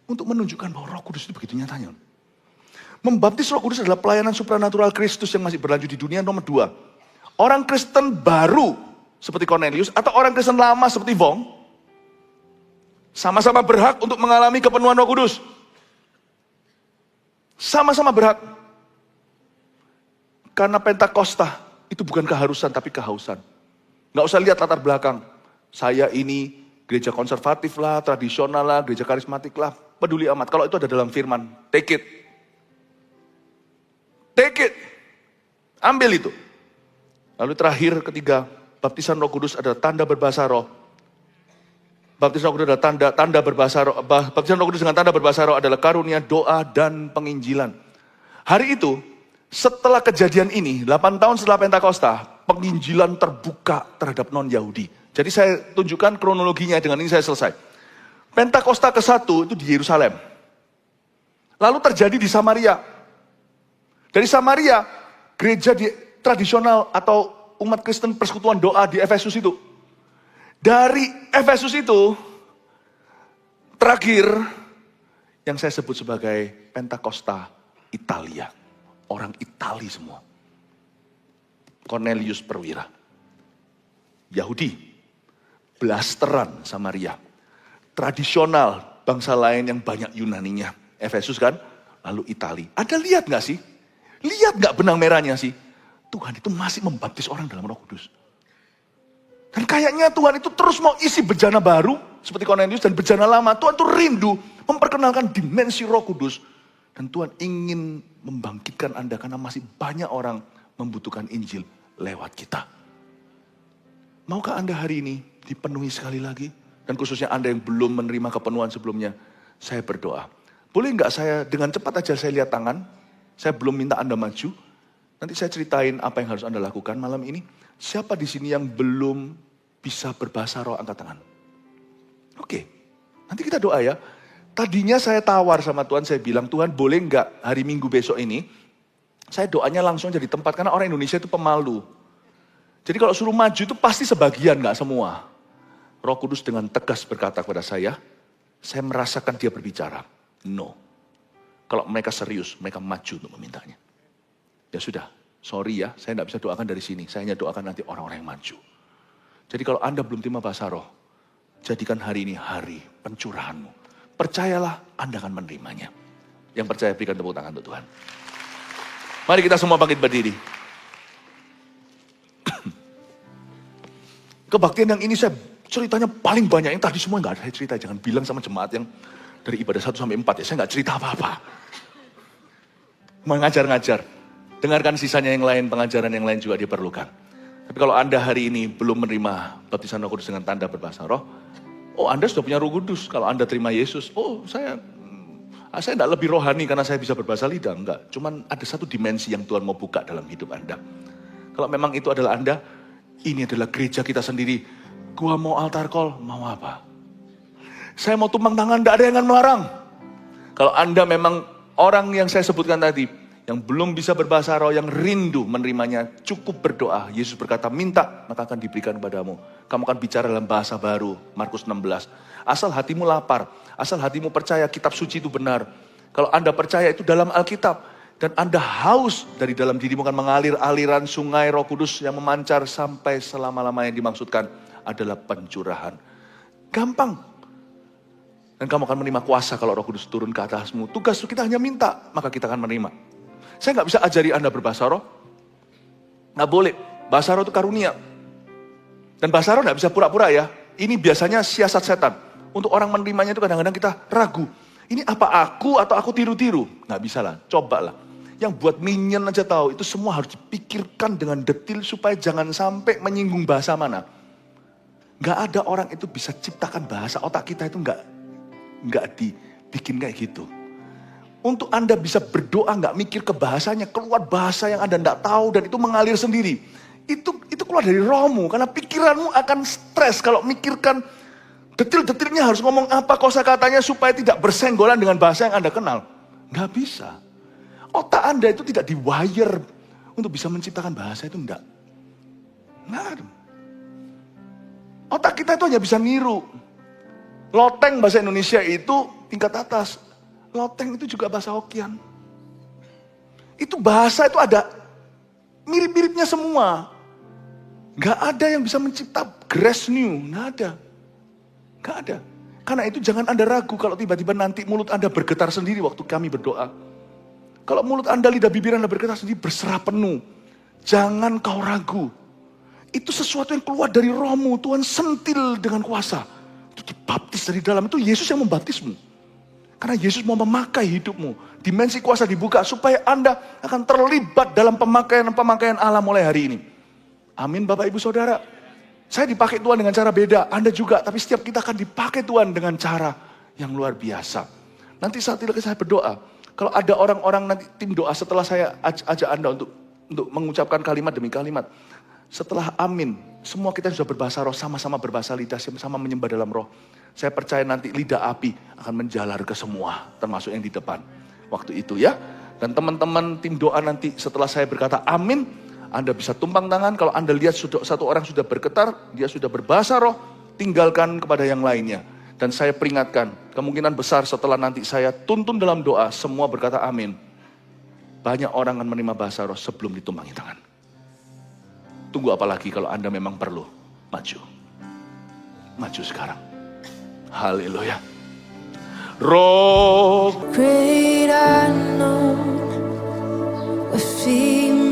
Untuk menunjukkan bahwa Roh Kudus itu begitu nyatanya. Membaptis Roh Kudus adalah pelayanan supranatural Kristus yang masih berlanjut di dunia. Nomor 2. Orang Kristen baru seperti Cornelius atau orang Kristen lama seperti Vong sama-sama berhak untuk mengalami kepenuhan Roh Kudus. Sama-sama berhak. Karena Pentakosta itu bukan keharusan tapi kehausan. Nggak usah lihat latar belakang. Saya ini Gereja konservatif lah, tradisional lah, gereja karismatik lah, peduli amat. Kalau itu ada dalam firman, take it. Take it. Ambil itu. Lalu terakhir ketiga, baptisan Roh Kudus adalah tanda berbahasa roh. Baptisan Roh Kudus adalah tanda berbahasa roh. Baptisan Roh Kudus dengan tanda berbahasa roh adalah karunia doa dan penginjilan. Hari itu, setelah kejadian ini, 8 tahun setelah Pentakosta, penginjilan terbuka terhadap non-Yahudi. Jadi saya tunjukkan kronologinya, dengan ini saya selesai. Pentakosta ke-1 itu di Yerusalem. Lalu terjadi di Samaria. Dari Samaria, gereja tradisional atau umat Kristen persekutuan doa di Efesus itu. Dari Efesus itu, terakhir, yang saya sebut sebagai Pentakosta Italia. Orang Itali semua. Cornelius Perwira. Yahudi. Blasteran Samaria. Tradisional bangsa lain yang banyak Yunaninya. Efesus kan, lalu Itali. Ada lihat gak sih? Lihat gak benang merahnya sih? Tuhan itu masih membaptis orang dalam Roh Kudus. Dan kayaknya Tuhan itu terus mau isi bejana baru, seperti Cornelius, dan bejana lama. Tuhan tuh rindu memperkenalkan dimensi Roh Kudus. Dan Tuhan ingin membangkitkan Anda karena masih banyak orang membutuhkan Injil lewat kita. Maukah Anda hari ini dipenuhi sekali lagi? Dan khususnya Anda yang belum menerima kepenuhan sebelumnya, saya berdoa. Boleh nggak saya dengan cepat aja saya lihat tangan? Saya belum minta Anda maju. Nanti saya ceritain apa yang harus Anda lakukan malam ini. Siapa di sini yang belum bisa berbahasa roh, angkat tangan. Oke, nanti kita doa ya. Tadinya saya tawar sama Tuhan, saya bilang, Tuhan boleh nggak hari Minggu besok ini, saya doanya langsung jadi tempat, karena orang Indonesia itu pemalu. Jadi kalau suruh maju itu pasti sebagian, nggak semua. Roh Kudus dengan tegas berkata kepada saya merasakan dia berbicara. No. Kalau mereka serius, mereka maju untuk memintanya. Ya sudah, sorry ya, saya nggak bisa doakan dari sini. Saya hanya doakan nanti orang-orang yang maju. Jadi kalau Anda belum terima bahasa roh, jadikan hari ini hari pencurahanmu. Percayalah, Anda akan menerimanya. Yang percaya berikan tepuk tangan untuk Tuhan. Mari kita semua bangkit berdiri. Kebaktian yang ini saya ceritanya paling banyak. Yang tadi semua nggak ada saya cerita. Jangan bilang sama jemaat yang dari ibadah 1 sampai 4 ya. Saya nggak cerita apa-apa. Mengajar-ngajar. Dengarkan sisanya yang lain, pengajaran yang lain juga diperlukan. Tapi kalau Anda hari ini belum menerima baptisan Roh Kudus dengan tanda berbahasa roh, oh Anda sudah punya Roh Kudus. Kalau Anda terima Yesus, oh saya tidak lebih rohani karena saya bisa berbahasa lidah. Enggak, cuman ada satu dimensi yang Tuhan mau buka dalam hidup Anda. Kalau memang itu adalah Anda, ini adalah gereja kita sendiri. Gua mau altar call, mau apa? Saya mau tumpang tangan, tidak ada yang akan melarang. Kalau Anda memang orang yang saya sebutkan tadi, yang belum bisa berbahasa roh, yang rindu menerimanya, cukup berdoa. Yesus berkata, minta, maka akan diberikan kepadamu. Kamu akan bicara dalam bahasa baru, Markus 16. Asal hatimu lapar, asal hatimu percaya kitab suci itu benar. Kalau Anda percaya itu dalam Alkitab, dan Anda haus dari dalam dirimu akan mengalir aliran sungai Roh Kudus yang memancar sampai selama-lamanya yang dimaksudkan adalah pencurahan. Gampang. Dan kamu akan menerima kuasa kalau Roh Kudus turun ke atasmu. Tugas kita hanya minta, maka kita akan menerima. Saya nggak bisa ajari Anda berbahasa roh. Nggak boleh. Bahasa roh itu karunia. Dan bahasa roh nggak bisa pura-pura ya. Ini biasanya siasat setan. Untuk orang menerimanya itu kadang-kadang kita ragu. Ini apa aku atau aku tiru-tiru? Nggak bisa lah, cobalah. Yang buat minion aja tahu, itu semua harus dipikirkan dengan detil supaya jangan sampai menyinggung bahasa mana. Nggak ada orang itu bisa ciptakan bahasa, otak kita itu nggak dibikin kayak gitu. Untuk Anda bisa berdoa nggak mikir ke bahasanya, keluar bahasa yang Anda nggak tahu dan itu mengalir sendiri. Itu keluar dari rohmu, karena pikiranmu akan stres kalau mikirkan detil-detilnya harus ngomong apa kosakatanya supaya tidak bersenggolan dengan bahasa yang Anda kenal. Nggak bisa. Otak Anda itu tidak di-wire untuk bisa menciptakan bahasa itu, enggak. Nggak ada. Otak kita itu hanya bisa niru. Loteng bahasa Indonesia itu tingkat atas. Loteng itu juga bahasa Hokian. Itu bahasa itu ada mirip-miripnya semua. Gak ada yang bisa mencipta grace new. Gak ada. Gak ada. Karena itu jangan Anda ragu kalau tiba-tiba nanti mulut Anda bergetar sendiri waktu kami berdoa. Kalau mulut Anda, lidah bibir Anda bergetar sendiri, berserah penuh. Jangan kau ragu. Itu sesuatu yang keluar dari rohmu. Tuhan sentil dengan kuasa. Itu dibaptis dari dalam, itu Yesus yang membaptismu. Karena Yesus mau memakai hidupmu. Dimensi kuasa dibuka supaya Anda akan terlibat dalam pemakaian Allah mulai hari ini. Amin Bapak Ibu Saudara. Saya dipakai Tuhan dengan cara beda, Anda juga. Tapi setiap kita akan dipakai Tuhan dengan cara yang luar biasa. Nanti saat itu saya berdoa. Kalau ada orang-orang nanti tim doa setelah saya ajak Anda untuk mengucapkan kalimat demi kalimat. Setelah amin, semua kita sudah berbahasa roh, sama-sama berbahasa lidah, sama-sama menyembah dalam roh. Saya percaya nanti lidah api akan menjalar ke semua, termasuk yang di depan. Waktu itu ya. Dan teman-teman tim doa nanti setelah saya berkata amin, Anda bisa tumpang tangan. Kalau Anda lihat satu orang sudah bergetar, dia sudah berbahasa roh, tinggalkan kepada yang lainnya. Dan saya peringatkan, kemungkinan besar setelah nanti saya tuntun dalam doa, semua berkata amin. Banyak orang akan menerima bahasa roh sebelum ditumpangi tangan. Tunggu apa lagi kalau Anda memang perlu maju. Maju sekarang. Haleluya. Roh Great unknown, we feel